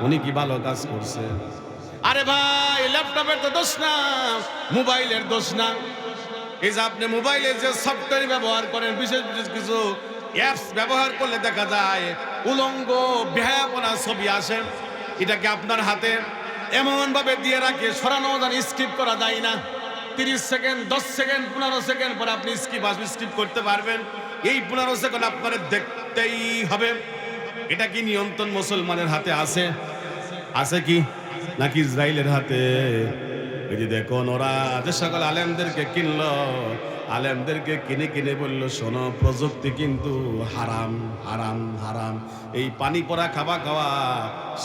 উনি কি ভালো কাজ করছে? আরে ভাই, ল্যাপটপের তো দোষ না, মোবাইলের দোষ না। এই যে আপনি মোবাইলে যে সফটওয়্যার ব্যবহার করেন, বিশেষ বিশেষ কিছু অ্যাপস ব্যবহার করলে দেখা যায় উলঙ্গ বেহায়াপনা ছবি আসে। এটাকে আপনার হাতে এমন ভাবে দিয়ে রাখে, সরানো যায়, স্কিপ করা যায় না। 30 সেকেন্ড, 10 সেকেন্ড, 15 সেকেন্ড পরে আপনি স্কিপ করতে পারবেন। এই 15 সেকেন্ড আপনার দেখতেই হবে। এটা কি নিয়ন্ত্রণ মুসলমানের হাতে আছে? আছে কি নাকি ইসরায়েলের হাতে? এই যে দেখুন, ওরা যে সকল আলেমদেরকে কিনলো, আলেমদেরকে কিনে কিনে বললো শোনো, প্রযুক্তি কিন্তু হারাম হারাম হারাম। এই পানি পড়া খাওয়া খাওয়া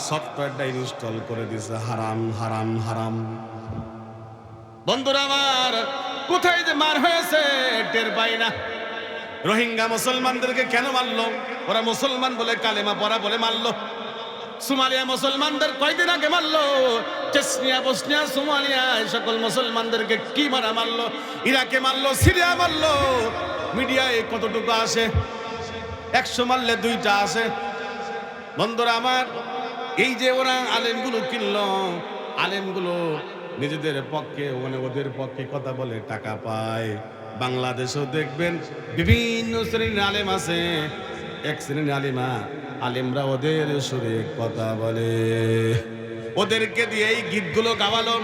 সফটওয়্যারটা ইনস্টল করে দিছে, হারাম হারাম হারাম। বন্ধুরা আমার, কোথায় যে মার হয়েছে টের পাই না। রোহিঙ্গা মুসলমানদেরকে কেন মারলো? ওরা মুসলমান বলে কালেমা পড়া বলে মারলো। সোমালিয়া মুসলমানদের কয়দিন আগে মারলো। চেচনিয়া, বসনিয়া, সোমালিয়া এই সকল মুসলমানদেরকে কি মারলো? ইরাকে মারলো, সিরিয়া মারলো। মিডিয়ায় কতটুকু আসে? 100 মারলে 2টা আসে। বন্ধুরা আমার, এই যে ওরা আলেমগুলো কিনলো, আলেমগুলো নিজেদের পক্ষে মানে ওদের পক্ষে কথা বলে টাকা পায়। বাংলাদেশেও দেখবেন বিভিন্ন শ্রেণীর আলেম আছে। এক শ্রেণীর আলেমা আলেমরা ওদের সুরে কথা বলে। ওদেরকে দিয়ে এই গীতগুলো গাওয়ালো,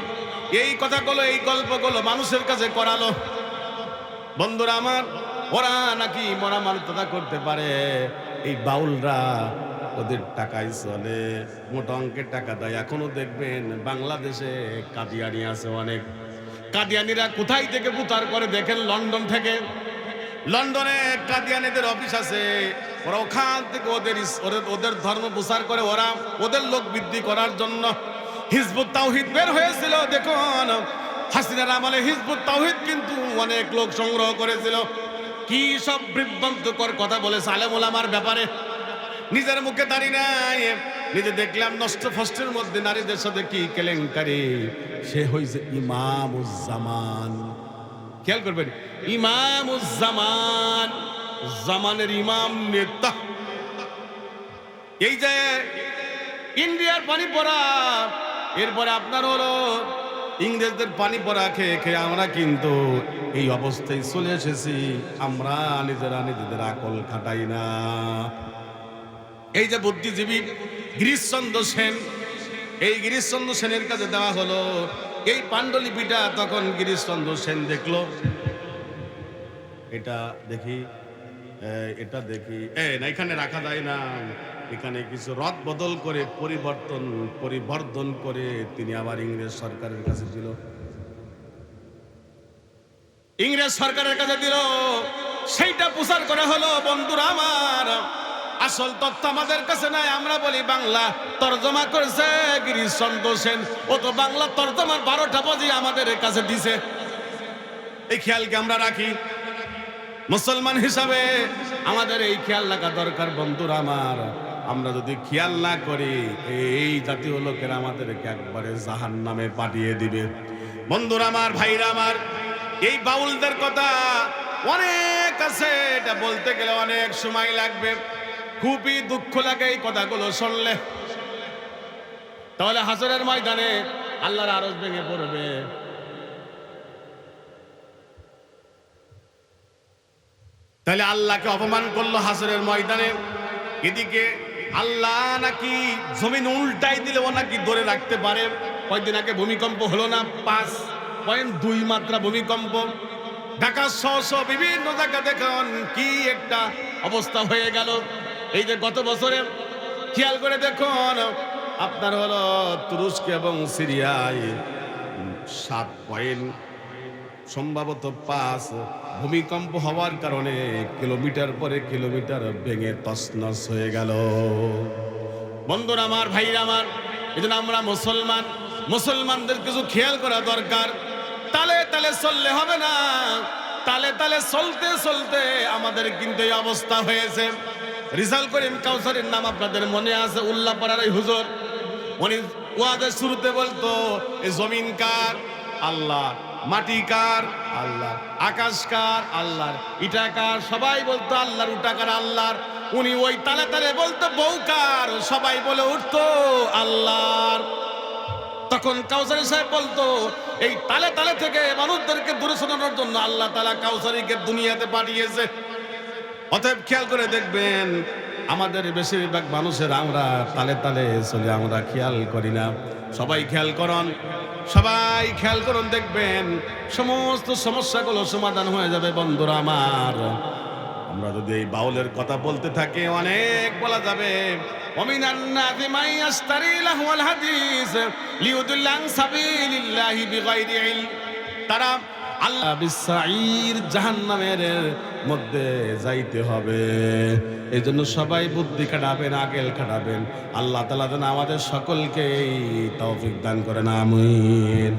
এই কথাগুলো, এই গল্পগুলো মানুষের কাছে করালো। বন্ধুরা আমার, ওরা নাকি মরা মানবতা করতে পারে। এই বাউলরা ওদের টাকায় চলে, মোটা অঙ্কের টাকা দেয়। এখনো দেখবেন বাংলাদেশে কাদিয়ানি আছে অনেক। কাদিয়ানিরা কোথায় থেকে প্রচার করে দেখেন? লন্ডন থেকে। লন্ডনে কাদিয়ানিদের অফিস আছে। ওরা ওখান থেকে ওদের ধর্ম প্রচার করে। ওরা ওদের লোক বৃদ্ধি করার জন্য হিজবুত তাওহীদ বের হয়েছিল। দেখুন, হাসিনার আমলে হিজবুত তাওহীদ কিন্তু অনেক লোক সংগ্রহ করেছিল। কি সব বিভ্রান্তকর কথা বলেছে আলেম ওলামার ব্যাপারে। নিজের মুখে দাঁড়িয়ে নাই, নিজে দেখলাম নষ্ট ফষ্টের মধ্যে নারীদের সাথে কি কেলেঙ্কারি। সে হইছে ইমামুজ্জামান। খেয়াল করবেন, ইমামুজ্জামান, জামানের ইমাম, নেতা। এই যে ইন্ডিয়ার পানি পড়া, এরপরে আপনার হলো ইংরেজদের পানি পড়া খেয়ে খেয়ে আমরা কিন্তু এই অবস্থায় চলে এসেছি। আমরা নিজেরা নিজেদের আকল খাটাই না। এই যে বুদ্ধিজীবী গিরিশচন্দ্র সেন, এই গিরিশচন্দ্র সেনের কাছে দেওয়া হলো এই পাণ্ডুলিপিটা। তখন গিরিশচন্দ্র সেন দেখলো, এটা দেখি, এটা দেখি, না এখানে রাখা যায় না। এখানে কিছু রদ বদল করে পরিবর্তন করে তিনি আবার ইংরেজ সরকারের কাছে দিল। ইংরেজ সরকারের কাছে দিল, সেইটা প্রচার করা হলো। বন্ধুরা আমার, আসল তথ্য আমাদের কাছে নাই। আমরা বলি বাংলা তর্জমা করেছে গিরিশচন্দ্র সেন, ও তো বাংলা তর্জমার 12টা বাজি আমাদের কাছে দিছে। এই খেয়ালকে আমরা রাখি। মুসলমান হিসাবে আমাদের এই খেয়াল রাখা দরকার। বন্ধুরা আমার, আমরা যদি খেয়াল না করি, এই জাতীয় লোকেরা আমাদেরকে একবারে জাহান্নামে পাঠিয়ে দিবে। বন্ধুরা আমার, ভাইরা আমার, এই বাউলদের কথা অনেক আছে, এটা বলতে গেলে অনেক সময় লাগবে। খুবই দুঃখ লাগে এই কথাগুলো শুনলে। তাহলে হাসরের ময়দানে আল্লাহর আরশ ভেঙে পড়বে। তাহলে আল্লাহকে অপমান করলো হাসরের ময়দানে। এদিকে আল্লাহ নাকি জমিন উল্টাই দিলে ও নাকি ধরে রাখতে পারে। কয়েকদিন আগে ভূমিকম্প হলো না? 5.2 মাত্রা ভূমিকম্প। ঢাকা সহ বিভিন্ন জায়গা দেখুন কি একটা অবস্থা হয়ে গেল। এই যে গত বছরে খেয়াল করে দেখুন, আপনার হলো তুরস্ক এবং সিরিয়ায় 7 সম্ভবত 5 ভূমিকম্প হওয়ার কারণে কিলোমিটার পরে কিলোমিটার ভেঙে তছনছ হয়ে গেল। বন্ধুরা আমার, ভাইরা আমার, এজন্য আমরা মুসলমানদের কিছু খেয়াল করা দরকার। তালে তালে চললে হবে না। তালে তালে চলতে চলতে আমাদের কিন্তু এই অবস্থা হয়েছে। রিজাল করিম কাউসারের নাম আপনাদের মনে আছে? উল্লাপাড়ার এই হুজুর, উনি ওয়াজের শুরুতে বলতো, এই জমিন কার? আল্লাহ। মাটি কার? আল্লাহ। আকাশ কার? আল্লাহর। ইটা কার? সবাই বলতো আল্লাহর। উটা কার? আল্লাহর। উনি ওই তালে তালে বলতো বউ কার? সবাই বলে উঠতো আল্লাহর। তখন কাউসারি সাহেব বলতো, এই তালে তালে থেকে মানুষদেরকে দূরে সরানোর জন্য আল্লাহ তাআলা কাউসারিকে দুনিয়াতে পাঠিয়েছে। অতএব খেয়াল করে দেখবেন, আমাদের বেশিরভাগ মানুষের আমরা তালে তালে চলে, আমরা খেয়াল করি না। সবাই খেয়াল করুন, দেখবেন সমস্ত সমস্যাগুলো সমাধান হয়ে যাবে। বন্ধুরা আমার, আমরা যদি এই বাউলের কথা বলতে থাকি অনেক বলা যাবে। ওমিনান নাসি মান ইয়াশতারি লাহওয়াল হাদিস লিয়ুদিল্লা আন সাবিলিল্লাহি বিগাইরি ইলম। তারা আল্লাহ বিসাইর জাহান্নামের মধ্যে যাইতে হবে। এই জন্য সবাই বুদ্ধি খাটাবেন, আকেল খাটাবেন। আল্লাহ তাআলা যেন আমাদের সকলকে তৌফিক দান করেন। আমিন।